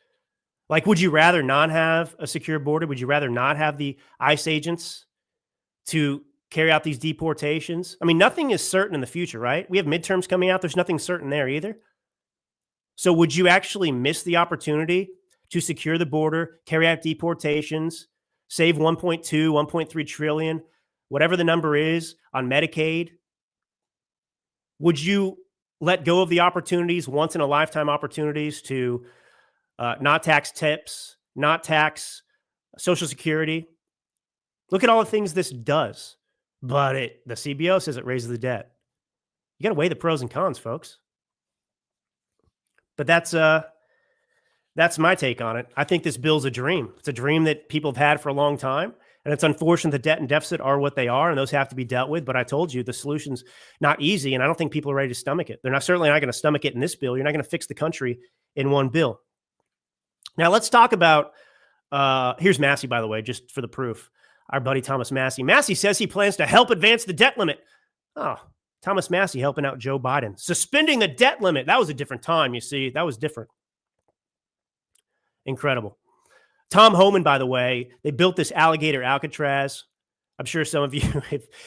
Like, would you rather not have a secure border? Would you rather not have the ICE agents to carry out these deportations? I mean, nothing is certain in the future, right? We have midterms coming out. There's nothing certain there either. So would you actually miss the opportunity to secure the border, carry out deportations, save 1.2, 1.3 trillion, whatever the number is, on Medicaid? Would you let go of the opportunities, once in a lifetime opportunities, to not tax tips, not tax Social Security? Look at all the things this does. But the CBO says it raises the debt. You got to weigh the pros and cons, folks. But that's my take on it. I think this bill's a dream. It's a dream that people have had for a long time. And it's unfortunate the debt and deficit are what they are, and those have to be dealt with. But I told you the solution's not easy, and I don't think people are ready to stomach it. They're certainly not going to stomach it in this bill. You're not going to fix the country in one bill. Now let's talk about, here's Massey, by the way, just for the proof. Our buddy Thomas Massey. Massey says he plans to help advance the debt limit. Oh, Thomas Massey helping out Joe Biden. Suspending the debt limit. That was a different time, you see. That was different. Incredible. Tom Homan, by the way, they built this alligator Alcatraz. I'm sure some of you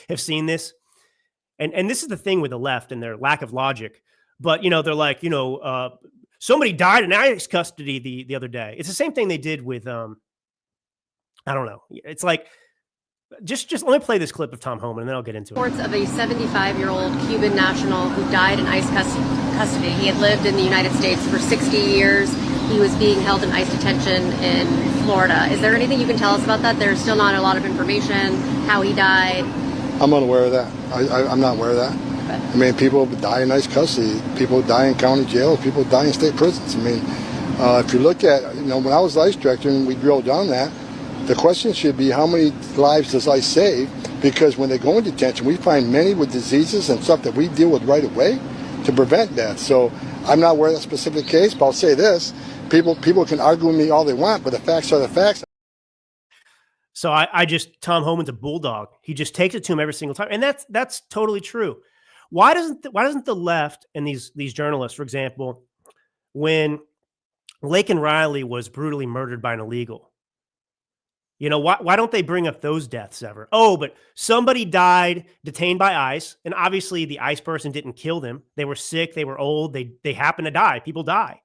have seen this. And this is the thing with the left and their lack of logic. But, they're like, somebody died in ICE custody the other day. It's the same thing they did with, I don't know. It's like, just let me play this clip of Tom Homan, and then I'll get into it. Reports of a 75-year-old Cuban national who died in ICE custody. He had lived in the United States for 60 years. He was being held in ICE detention in Florida. Is there anything you can tell us about that? There's still not a lot of information, how he died. I'm unaware of that. I'm not aware of that. Okay. I mean, people die in ICE custody. People die in county jails. People die in state prisons. I mean, if you look at, when I was ICE director and we drilled down that, the question should be, how many lives does ICE save? Because when they go in detention, we find many with diseases and stuff that we deal with right away to prevent that. So I'm not aware of that specific case, but I'll say this. People can argue with me all they want, but the facts are the facts. So Tom Homan's a bulldog. He just takes it to him every single time. And that's totally true. Why doesn't the left and these journalists, for example, when Laken Riley was brutally murdered by an illegal, why don't they bring up those deaths ever? Oh, but somebody died detained by ICE, and obviously the ICE person didn't kill them. They were sick, they were old, they happened to die. People die.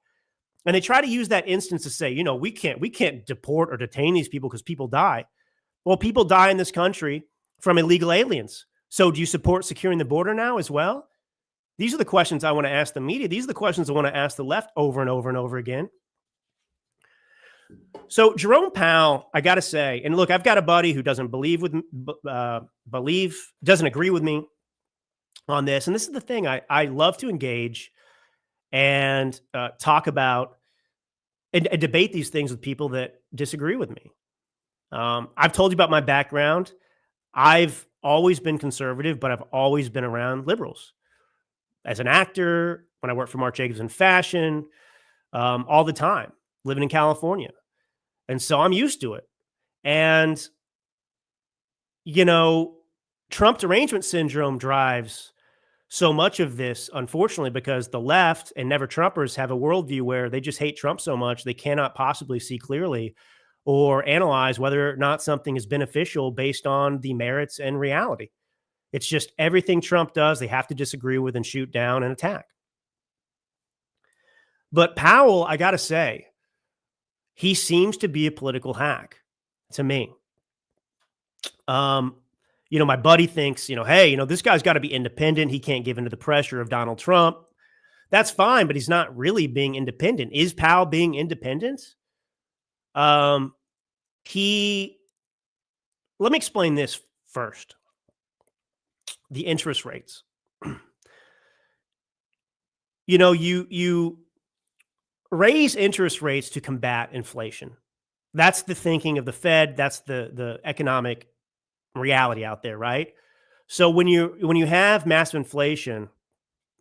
And they try to use that instance to say, we can't deport or detain these people because people die. Well, people die in this country from illegal aliens. So do you support securing the border now as well? These are the questions I want to ask the media. These are the questions I want to ask the left over and over and over again. So Jerome Powell, I got to say, and look, I've got a buddy who doesn't doesn't agree with me on this. And this is the thing. I love to engage and talk about and debate these things with people that disagree with me. I've told you about my background. I've always been conservative, but I've always been around liberals. As an actor, when I worked for Marc Jacobs in fashion, all the time, living in California. And so I'm used to it. And, you know, Trump derangement syndrome drives so much of this, unfortunately, because the left and never Trumpers have a worldview where they just hate Trump so much they cannot possibly see clearly or analyze whether or not something is beneficial based on the merits and reality. It's just everything Trump does, they have to disagree with and shoot down and attack. But Powell, I got to say, he seems to be a political hack to me. You know, my buddy thinks, you know, hey, you know, this guy's got to be independent. He can't give into the pressure of Donald Trump. That's fine, but he's not really being independent. Is Powell being independent? Let me explain this first. The interest rates. You know, you raise interest rates to combat inflation. That's the thinking of the Fed. That's the economic reality out there, right? So when you have massive inflation,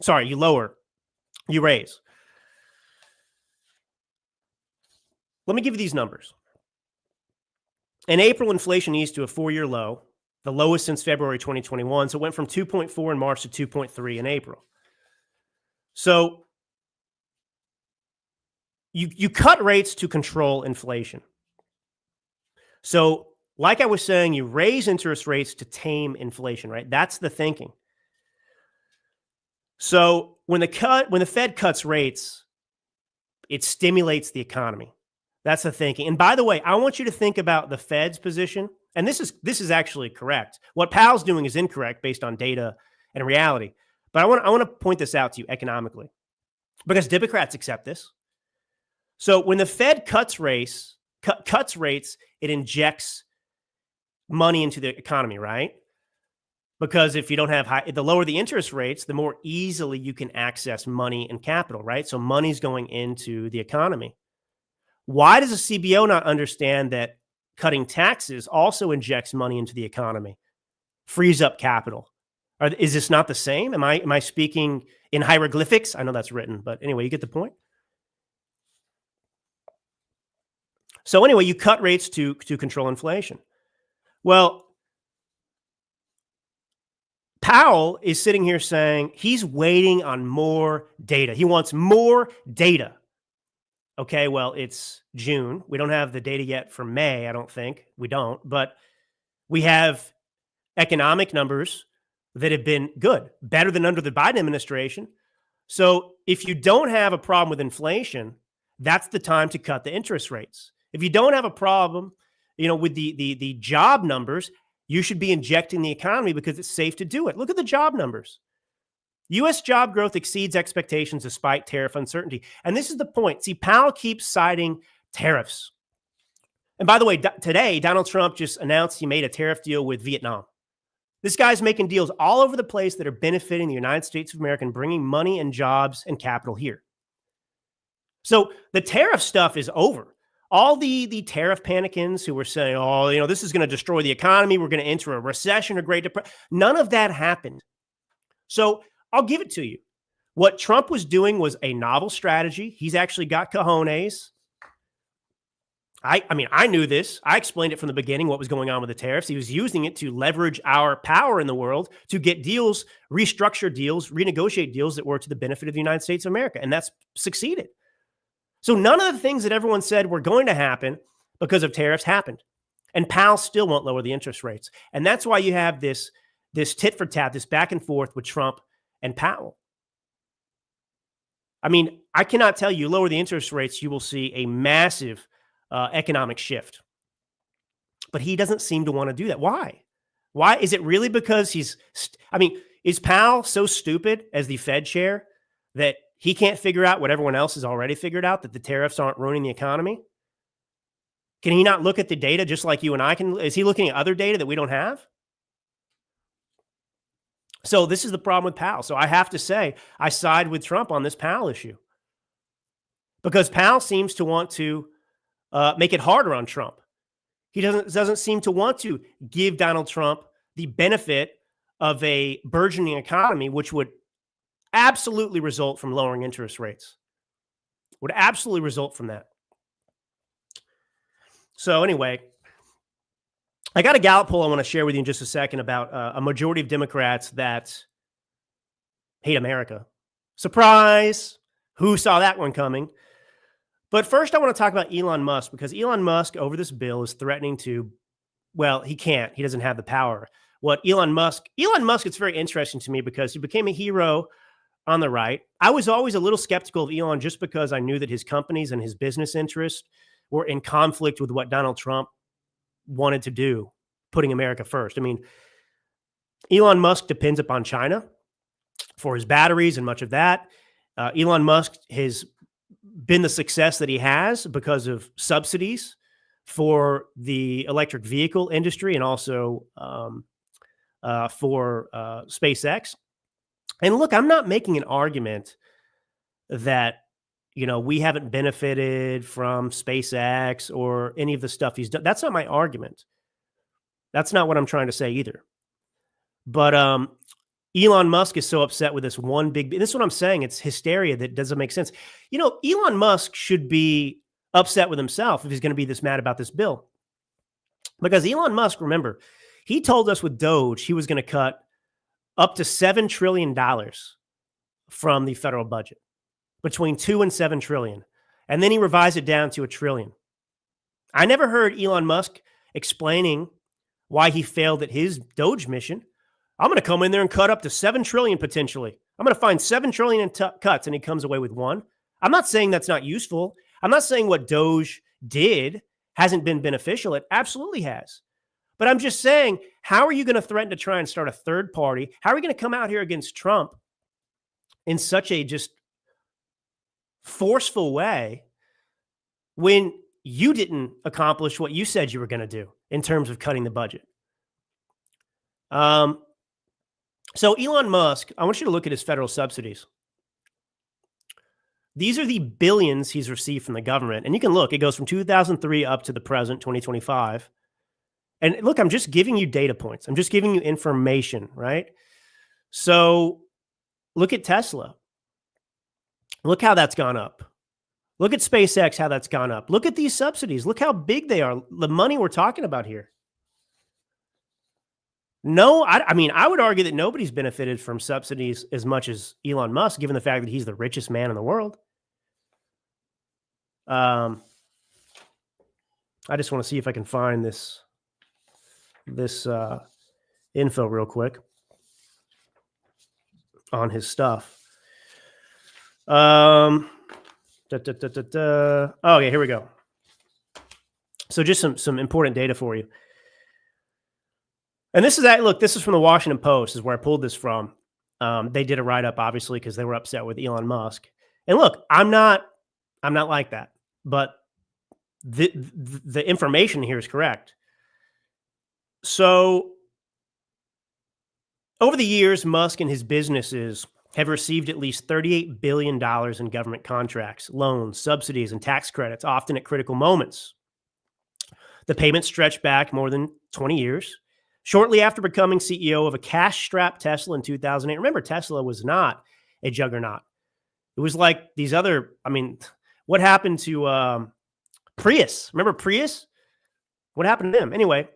you lower, you raise. Let me give you these numbers. In April, inflation eased to a 4-year low, the lowest since February 2021. So it went from 2.4 in March to 2.3 in April. So you cut rates to control inflation. So like I was saying, you raise interest rates to tame inflation, right? That's the thinking. So when the Fed cuts rates, it stimulates the economy. That's the thinking. And by the way, I want you to think about the Fed's position. And this is actually correct. What Powell's doing is incorrect based on data and reality. But I want to point this out to you economically, because Democrats accept this. So when the Fed cuts rates, it injects money into the economy, right? Because if you don't have the lower the interest rates, the more easily you can access money and capital, right? So money's going into the economy. Why does a CBO not understand that cutting taxes also injects money into the economy, frees up capital? Is this not the same? Am I speaking in hieroglyphics? I know that's written, but anyway, you get the point. So anyway, you cut rates to control inflation. Well, Powell is sitting here saying he's waiting on more data. He wants more data. Okay, well, it's June. We don't have the data yet for May, I don't think. We don't. But we have economic numbers that have been good, better than under the Biden administration. So if you don't have a problem with inflation, that's the time to cut the interest rates. If you don't have a problem, you know, with the job numbers, you should be injecting the economy because it's safe to do it. Look at the job numbers. U.S. job growth exceeds expectations despite tariff uncertainty. And this is the point. See, Powell keeps citing tariffs. And by the way, today, Donald Trump just announced he made a tariff deal with Vietnam. This guy's making deals all over the place that are benefiting the United States of America and bringing money and jobs and capital here. So the tariff stuff is over. All the tariff panicans who were saying, oh, you know, this is going to destroy the economy, we're going to enter a recession or Great Depression, none of that happened. So I'll give it to you. What Trump was doing was a novel strategy. He's actually got cojones. I mean, I knew this. I explained it from the beginning, what was going on with the tariffs. He was using it to leverage our power in the world to get deals, restructure deals, renegotiate deals that were to the benefit of the United States of America. And that's succeeded. So none of the things that everyone said were going to happen because of tariffs happened. And Powell still won't lower the interest rates. And that's why you have this tit for tat, this back and forth with Trump and Powell. I mean, I cannot tell you, lower the interest rates, you will see a massive economic shift. But he doesn't seem to want to do that. Why? Why? Is it really because is Powell so stupid as the Fed chair that he can't figure out what everyone else has already figured out, that the tariffs aren't ruining the economy? Can he not look at the data just like you and I can? Is he looking at other data that we don't have? So this is the problem with Powell. So I have to say, I side with Trump on this Powell issue. Because Powell seems to want to make it harder on Trump. He doesn't seem to want to give Donald Trump the benefit of a burgeoning economy, which would absolutely result from lowering interest rates. would absolutely result from that. So anyway, I got a Gallup poll I want to share with you in just a second about a majority of Democrats that hate America. Surprise! Who saw that one coming? But first, I want to talk about Elon Musk, because Elon Musk over this bill is threatening to, well, he can't. He doesn't have the power. What Elon Musk, it's very interesting to me because he became a hero on the right. I was always a little skeptical of Elon just because I knew that his companies and his business interests were in conflict with what Donald Trump wanted to do, putting America first. I mean, Elon Musk depends upon China for his batteries and much of that. Elon Musk has been the success that he has because of subsidies for the electric vehicle industry and also for SpaceX. And look, I'm not making an argument that, you know, we haven't benefited from SpaceX or any of the stuff he's done. That's not my argument. That's not what I'm trying to say either. But Elon Musk is so upset with this one big, this is what I'm saying. It's hysteria that doesn't make sense. You know, Elon Musk should be upset with himself if he's going to be this mad about this bill. Because Elon Musk, remember, he told us with Doge, he was going to cut up to $7 trillion from the federal budget, between 2 and 7 trillion. And then he revised it down to $1 trillion. I never heard Elon Musk explaining why he failed at his Doge mission. I'm going to come in there and cut up to 7 trillion potentially. I'm going to find 7 trillion in cuts, and he comes away with 1. I'm not saying that's not useful. I'm not saying what Doge did hasn't been beneficial. It absolutely has. But I'm just saying, how are you going to threaten to try and start a third party? How are we going to come out here against Trump in such a just forceful way when you didn't accomplish what you said you were going to do in terms of cutting the budget? So Elon Musk, I want you to look at his federal subsidies. These are the billions he's received from the government. And you can look, it goes from 2003 up to the present, 2025. And look, I'm just giving you data points. I'm just giving you information, right? So look at Tesla. Look how that's gone up. Look at SpaceX, how that's gone up. Look at these subsidies. Look how big they are. The money we're talking about here. No, I mean, I would argue that nobody's benefited from subsidies as much as Elon Musk, given the fact that he's the richest man in the world. I just want to see if I can find this info real quick on his stuff. Okay, here we go. So just some important data for you. And this is look, this is from the Washington Post, is where I pulled this from. They did a write-up, obviously, because they were upset with Elon Musk. And look, I'm not like that, but the information here is correct. So over the years, Musk and his businesses have received at least $38 billion in government contracts, loans, subsidies, and tax credits, often at critical moments. The payments stretch back more than 20 years. Shortly after becoming CEO of a cash-strapped Tesla in 2008, remember, Tesla was not a juggernaut. It was like these other, I mean, what happened to Prius? Remember Prius? What happened to them? Anyway,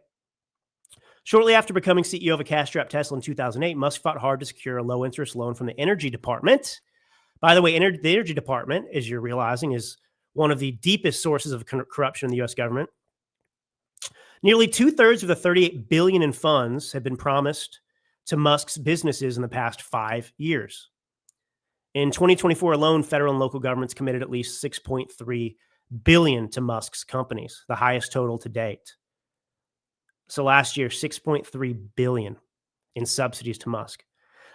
shortly after becoming CEO of a cash-strapped Tesla in 2008, Musk fought hard to secure a low-interest loan from the Energy Department. By the way, the Energy Department, as you're realizing, is one of the deepest sources of corruption in the U.S. government. Nearly 2/3 of the $38 billion in funds have been promised to Musk's businesses in the past 5 years. In 2024 alone, federal and local governments committed at least $6.3 billion to Musk's companies, the highest total to date. So last year, $6.3 billion in subsidies to Musk.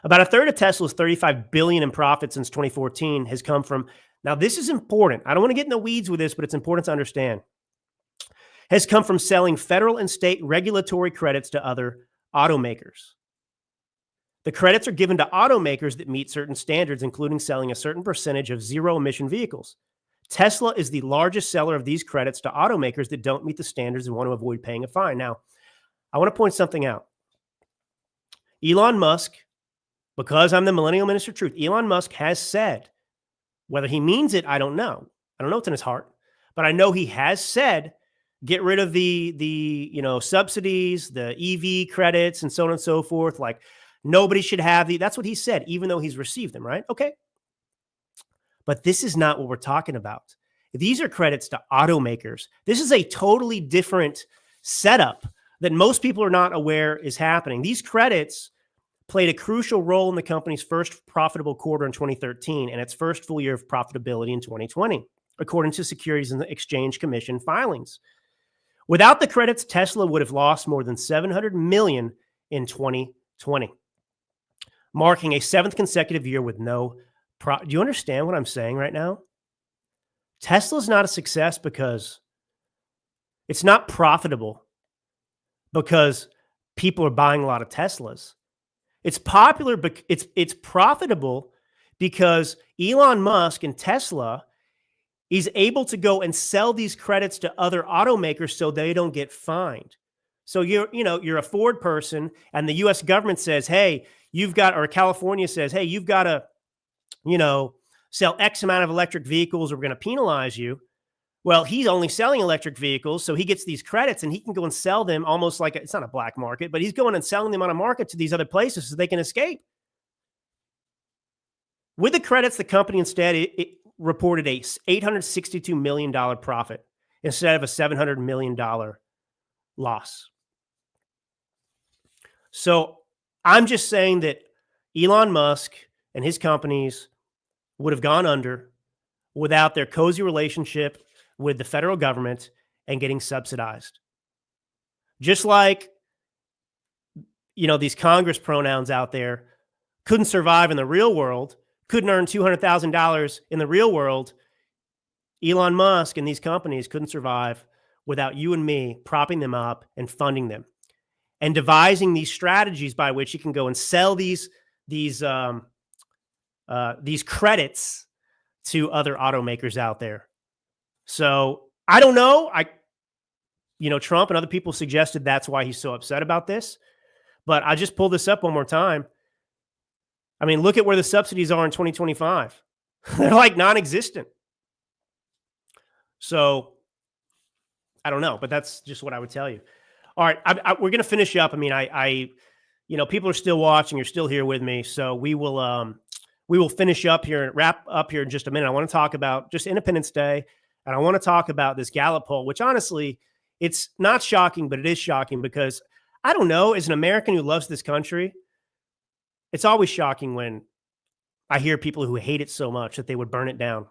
About a third of Tesla's $35 billion in profit since 2014 has come from, now this is important. I don't want to get in the weeds with this, but it's important to understand. Has come from selling federal and state regulatory credits to other automakers. The credits are given to automakers that meet certain standards, including selling a certain percentage of zero-emission vehicles. Tesla is the largest seller of these credits to automakers that don't meet the standards and want to avoid paying a fine. Now, I want to point something out. Elon Musk, because I'm the Millennial Minister of Truth, Elon Musk has said, whether he means it, I don't know, I don't know what's in his heart, but I know he has said, get rid of the subsidies, the EV credits, and so on and so forth. Like nobody should have that's what he said, even though he's received them, right? Okay. But this is not what we're talking about. These are credits to automakers. This is a totally different setup that most people are not aware is happening. These credits played a crucial role in the company's first profitable quarter in 2013 and its first full year of profitability in 2020, according to Securities and Exchange Commission filings. Without the credits, Tesla would have lost more than $700 million in 2020, marking a seventh consecutive year with no profit. Do you understand what I'm saying right now? Tesla's not a success because it's not profitable because people are buying a lot of Teslas. It's popular, but it's profitable because Elon Musk and Tesla is able to go and sell these credits to other automakers so they don't get fined. So you're a Ford person and the US government says, hey, or California says, hey, you've got to, sell X amount of electric vehicles or we're going to penalize you. Well, he's only selling electric vehicles, so he gets these credits and he can go and sell them almost like it's not a black market, but he's going and selling them on a market to these other places so they can escape. With the credits, the company instead it reported a $862 million profit instead of a $700 million loss. So I'm just saying that Elon Musk and his companies would have gone under without their cozy relationship with the federal government and getting subsidized. Just like, these Congress pronouns out there couldn't survive in the real world, couldn't earn $200,000 in the real world. Elon Musk and these companies couldn't survive without you and me propping them up and funding them and devising these strategies by which you can go and sell these credits to other automakers out there. So I don't know. Trump and other people suggested that's why he's so upset about this. But I just pulled this up one more time. I mean, look at where the subsidies are in 2025. They're like non-existent. So I don't know, but that's just what I would tell you. All right, we're going to finish up. I mean, people are still watching. You're still here with me, so we will finish up here and wrap up here in just a minute. I want to talk about just Independence Day, and I want to talk about this Gallup poll, which honestly, it's not shocking, but it is shocking because I don't know, as an American who loves this country, it's always shocking when I hear people who hate it so much that they would burn it down.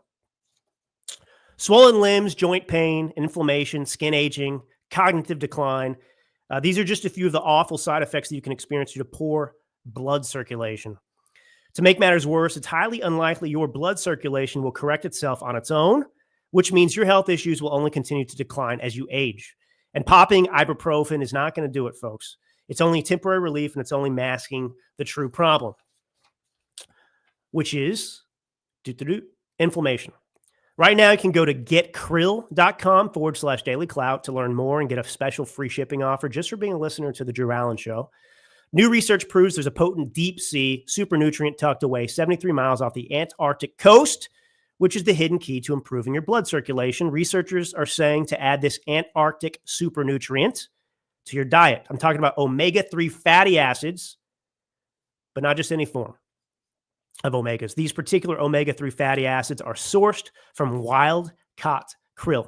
Swollen limbs, joint pain, inflammation, skin aging, cognitive decline. These are just a few of the awful side effects that you can experience due to poor blood circulation. To make matters worse, it's highly unlikely your blood circulation will correct itself on its own, which means your health issues will only continue to decline as you age. And popping ibuprofen is not going to do it, folks. It's only temporary relief, and it's only masking the true problem, which is inflammation. Right now, you can go to getkrill.com/dailyclout to learn more and get a special free shipping offer just for being a listener to The Drew Allen Show. New research proves there's a potent deep sea super nutrient tucked away 73 miles off the Antarctic coast, which is the hidden key to improving your blood circulation. Researchers are saying to add this Antarctic super nutrient to your diet. I'm talking about omega-3 fatty acids, but not just any form of omegas. These particular omega-3 fatty acids are sourced from wild-caught krill.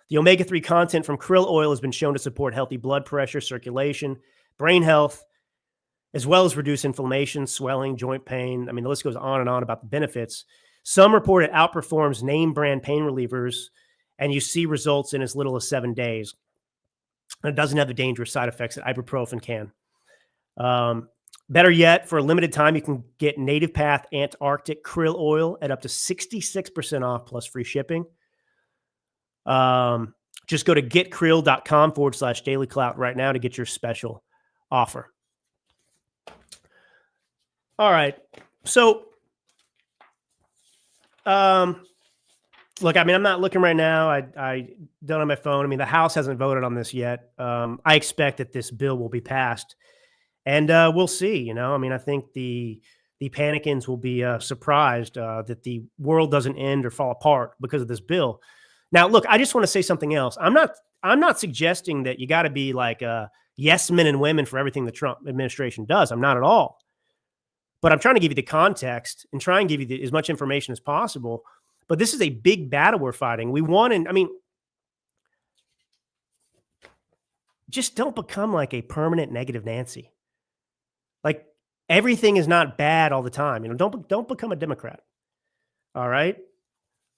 The omega-3 content from krill oil has been shown to support healthy blood pressure, circulation, brain health, as well as reduce inflammation, swelling, joint pain. I mean, the list goes on and on about the benefits. Some report it outperforms name brand pain relievers, and you see results in as little as 7 days. And it doesn't have the dangerous side effects that ibuprofen can. Better yet, for a limited time, you can get Native Path Antarctic krill oil at up to 66% off plus free shipping. Just go to getkrill.com/dailyclout right now to get your special offer. All right. So, look, I mean, I'm not looking right now. I don't have my phone. I mean, the House hasn't voted on this yet. I expect that this bill will be passed. And we'll see, I mean, I think the the panicans will be surprised that the world doesn't end or fall apart because of this bill. Now, look, I just want to say something else. I'm not suggesting that you got to be like yes men and women for everything the Trump administration does. I'm not at all. But I'm trying to give you the context and try and give you as much information as possible. But this is a big battle we're fighting. We want, and I mean, just don't become like a permanent negative Nancy. Like everything is not bad all the time. You know, don't become a Democrat. All right.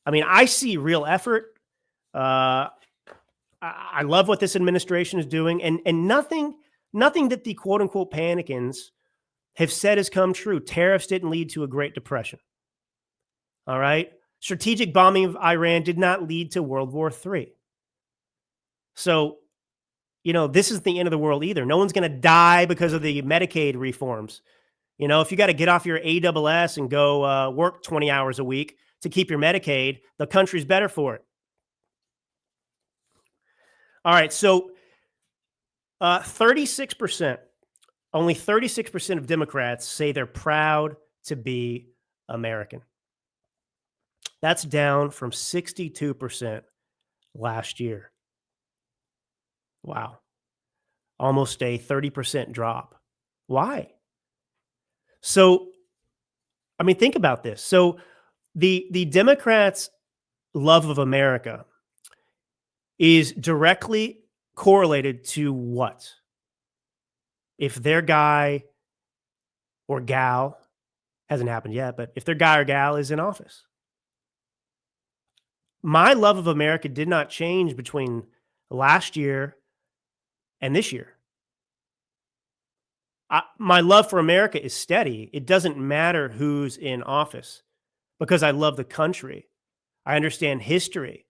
I mean, I see real effort. I love what this administration is doing, and nothing that the quote unquote panicans have said has come true. Tariffs didn't lead to a Great Depression. All right. Strategic bombing of Iran did not lead to World War III. So, you know, this isn't the end of the world either. No one's going to die because of the Medicaid reforms. You know, if you got to get off your AWS and go work 20 hours a week to keep your Medicaid, the country's better for it. All right. So 36%, only 36% of Democrats say they're proud to be American. That's down from 62% last year. Wow. Almost a 30% drop. Why? So, I mean, think about this. So the Democrats' love of America is directly correlated to what? If their guy or gal, hasn't happened yet, but if their guy or gal is in office. My love of America did not change between last year and this year. My love for America is steady. It doesn't matter who's in office because I love the country. I understand history.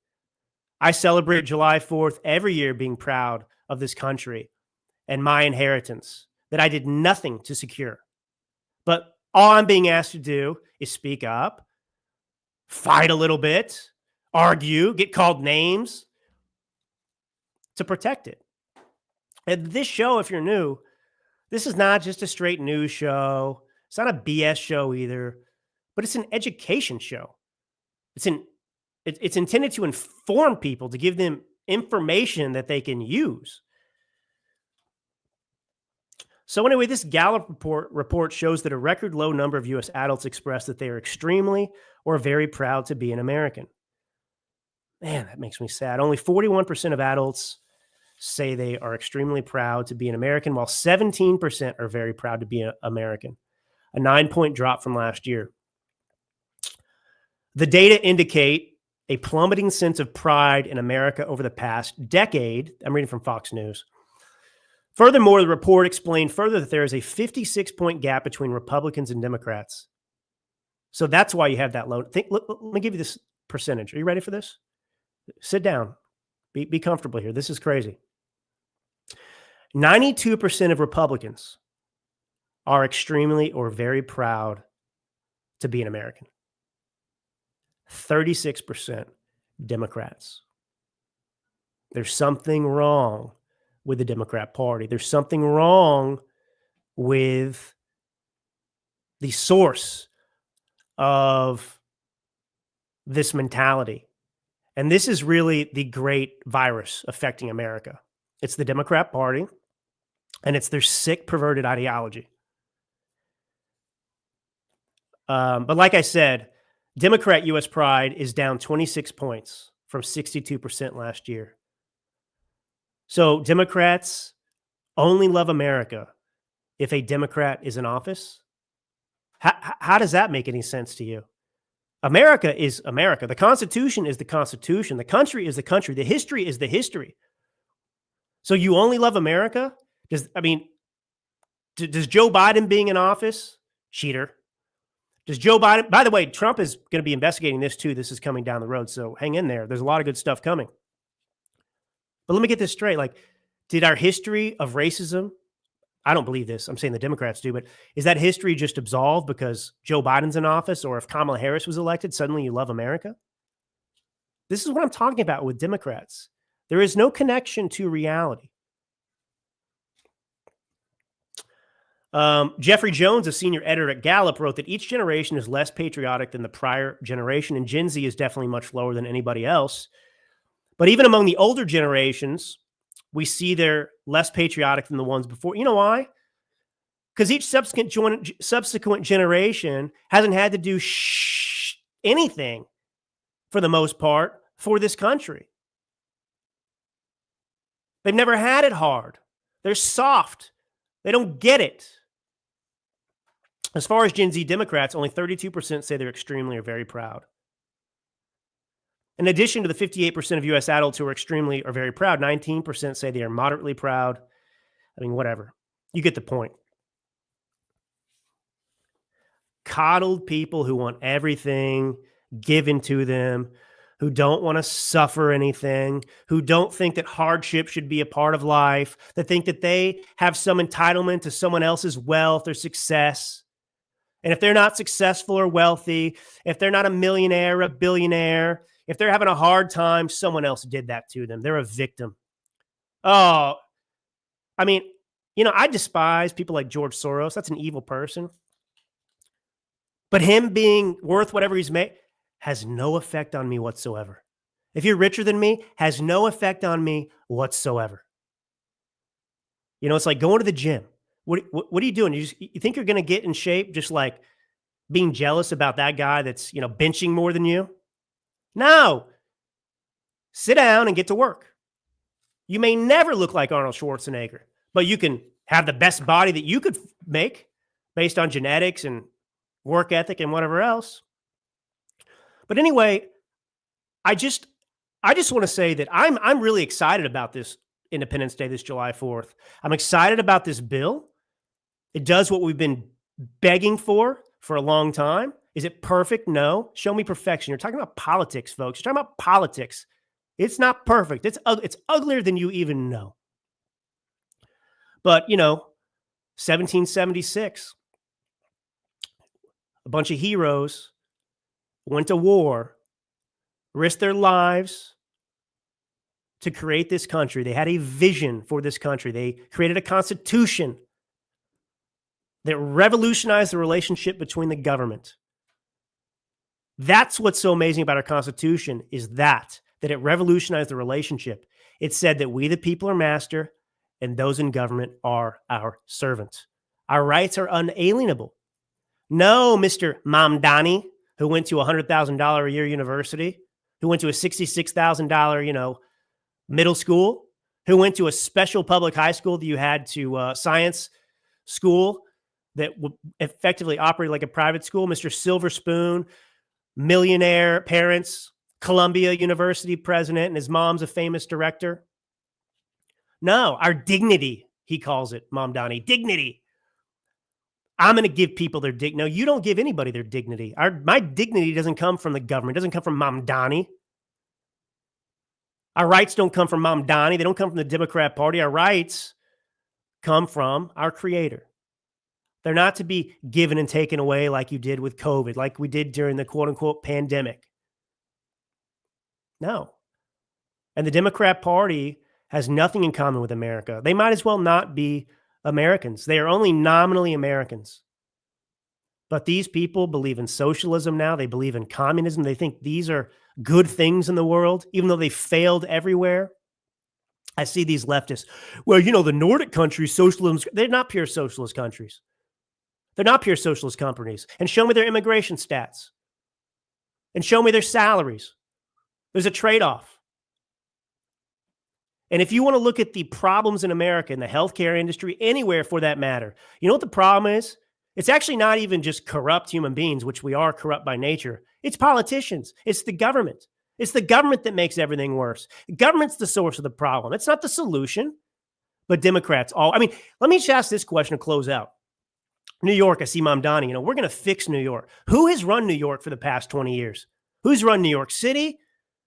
I celebrate July 4th every year being proud of this country and my inheritance that I did nothing to secure. But all I'm being asked to do is speak up, fight a little bit, argue, get called names to protect it. And this show, if you're new, this is not just a straight news show. It's not a BS show either, but it's an education show. It's intended to inform people, to give them information that they can use. So anyway, this Gallup report shows that a record low number of U.S. adults express that they are extremely or very proud to be an American. Man, that makes me sad. Only 41% of adults say they are extremely proud to be an American, while 17% are very proud to be an American, a 9-point drop from last year. The data indicate a plummeting sense of pride in America over the past decade. I'm reading from Fox News. Furthermore, the report explained further that there is a 56-point gap between Republicans and Democrats. So that's why you have that low. Let me give you this percentage. Are you ready for this? Sit down. Be comfortable here. This is crazy. 92% of Republicans are extremely or very proud to be an American. 36% Democrats. There's something wrong with the Democrat Party. There's something wrong with the source of this mentality. And this is really the great virus affecting America. It's the Democrat Party, and it's their sick, perverted ideology. But like I said, Democrat U.S. pride is down 26 points from 62% last year. So Democrats only love America if a Democrat is in office. How does that make any sense to you? America is America. The Constitution is the Constitution. The country is the country. The history is the history. So you only love America? Does Joe Biden being in office? Cheater. Does Joe Biden, by the way, Trump is going to be investigating this too. This is coming down the road. So hang in there. There's a lot of good stuff coming. But let me get this straight. Like, did our history of racism, I don't believe this, I'm saying the Democrats do, but is that history just absolved because Joe Biden's in office, or if Kamala Harris was elected, suddenly you love America? This is what I'm talking about with Democrats. There is no connection to reality. Jeffrey Jones, a senior editor at Gallup, wrote that each generation is less patriotic than the prior generation, and Gen Z is definitely much lower than anybody else. But even among the older generations, we see they're less patriotic than the ones before. You know why? Because each subsequent generation hasn't had to do anything, for the most part, for this country. They've never had it hard. They're soft. They don't get it. As far as Gen Z Democrats, only 32% say they're extremely or very proud. In addition to the 58% of U.S. adults who are extremely or very proud, 19% say they are moderately proud. I mean, whatever. You get the point. Coddled people who want everything given to them, who don't want to suffer anything, who don't think that hardship should be a part of life, that think that they have some entitlement to someone else's wealth or success. And if they're not successful or wealthy, if they're not a millionaire or a billionaire, if they're having a hard time, someone else did that to them. They're a victim. Oh, I mean, I despise people like George Soros. That's an evil person. But him being worth whatever he's made has no effect on me whatsoever. If you're richer than me, has no effect on me whatsoever. It's like going to the gym. What are you doing? You think you're going to get in shape just like being jealous about that guy that's, benching more than you? No. Sit down and get to work. You may never look like Arnold Schwarzenegger, but you can have the best body that you could make based on genetics and work ethic and whatever else. But anyway, I just want to say that I'm really excited about this Independence Day, this July 4th. I'm excited about this bill. It does what we've been begging for a long time. Is it perfect? No. Show me perfection. You're talking about politics, folks. You're talking about politics. It's not perfect. It's uglier than you even know. But, 1776, a bunch of heroes went to war, risked their lives to create this country. They had a vision for this country. They created a constitution that revolutionized the relationship between the government. That's what's so amazing about our Constitution is that it revolutionized the relationship. It said that we, the people, are master, and those in government are our servants. Our rights are unalienable. No, Mr. Mamdani, who went to a $100,000 a year university, who went to a $66,000, middle school, who went to a special public high school that you had to science school that would effectively operate like a private school. Mr. Silver Spoon, millionaire parents, Columbia University president, and his mom's a famous director. No, our dignity, he calls it, Mamdani, dignity. I'm going to give people their dignity. No, you don't give anybody their dignity. My dignity doesn't come from the government. It doesn't come from Mamdani. Our rights don't come from Mamdani. They don't come from the Democrat Party. Our rights come from our Creator. They're not to be given and taken away like you did with COVID, like we did during the quote-unquote pandemic. No. And the Democrat Party has nothing in common with America. They might as well not be Americans. They are only nominally Americans. But these people believe in socialism now. They believe in communism. They think these are good things in the world, even though they failed everywhere. I see these leftists. Well, the Nordic countries, socialism, they're not pure socialist countries. They're not pure socialist companies. And show me their immigration stats. And show me their salaries. There's a trade-off. And if you want to look at the problems in America, in the healthcare industry, anywhere for that matter, you know what the problem is? It's actually not even just corrupt human beings, which we are corrupt by nature. It's politicians. It's the government. It's the government that makes everything worse. The government's the source of the problem. It's not the solution. But Democrats let me just ask this question to close out. New York, I see Mamdani. We're going to fix New York. Who has run New York for the past 20 years? Who's run New York City?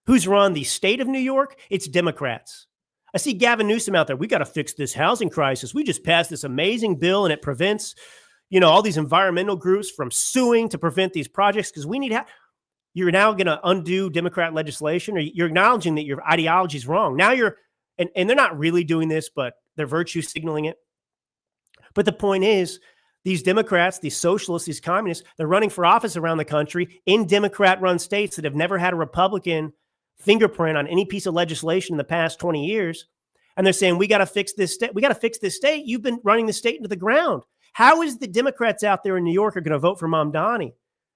Who's run the state of New York? It's Democrats. I see Gavin Newsom out there. We got to fix this housing crisis. We just passed this amazing bill and it prevents, all these environmental groups from suing to prevent these projects because we need you're now going to undo Democrat legislation, or you're acknowledging that your ideology is wrong. Now and they're not really doing this, but they're virtue signaling it. But the point is, these Democrats, these socialists, these communists, they're running for office around the country in Democrat-run states that have never had a Republican fingerprint on any piece of legislation in the past 20 years. And they're saying, we got to fix this state. We got to fix this state. You've been running the state into the ground. How is the Democrats out there in New York are going to vote for Mamdani?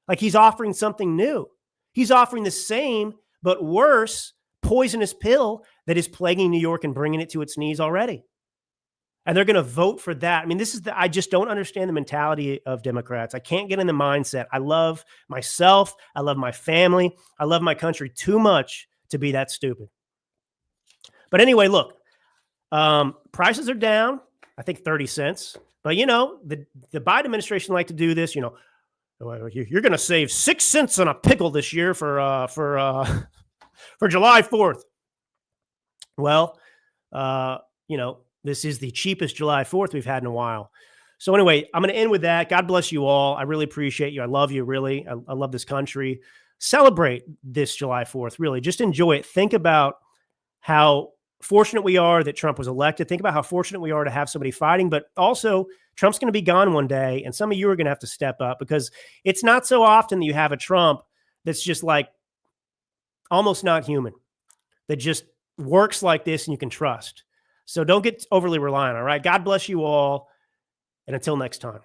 Like he's offering something new. He's offering the same but worse poisonous pill that is plaguing New York and bringing it to its knees already. And they're going to vote for that. I mean, I just don't understand the mentality of Democrats. I can't get in the mindset. I love myself. I love my family. I love my country too much to be that stupid. But anyway, look, prices are down, I think 30 cents. But, the Biden administration like to do this, you're going to save 6 cents on a pickle this year for July 4th. Well, this is the cheapest July 4th we've had in a while. So anyway, I'm going to end with that. God bless you all. I really appreciate you. I love you, really. I love this country. Celebrate this July 4th, really. Just enjoy it. Think about how fortunate we are that Trump was elected. Think about how fortunate we are to have somebody fighting. But also, Trump's going to be gone one day, and some of you are going to have to step up because it's not so often that you have a Trump that's just like almost not human, that just works like this and you can trust. So don't get overly reliant, all right? God bless you all, and until next time.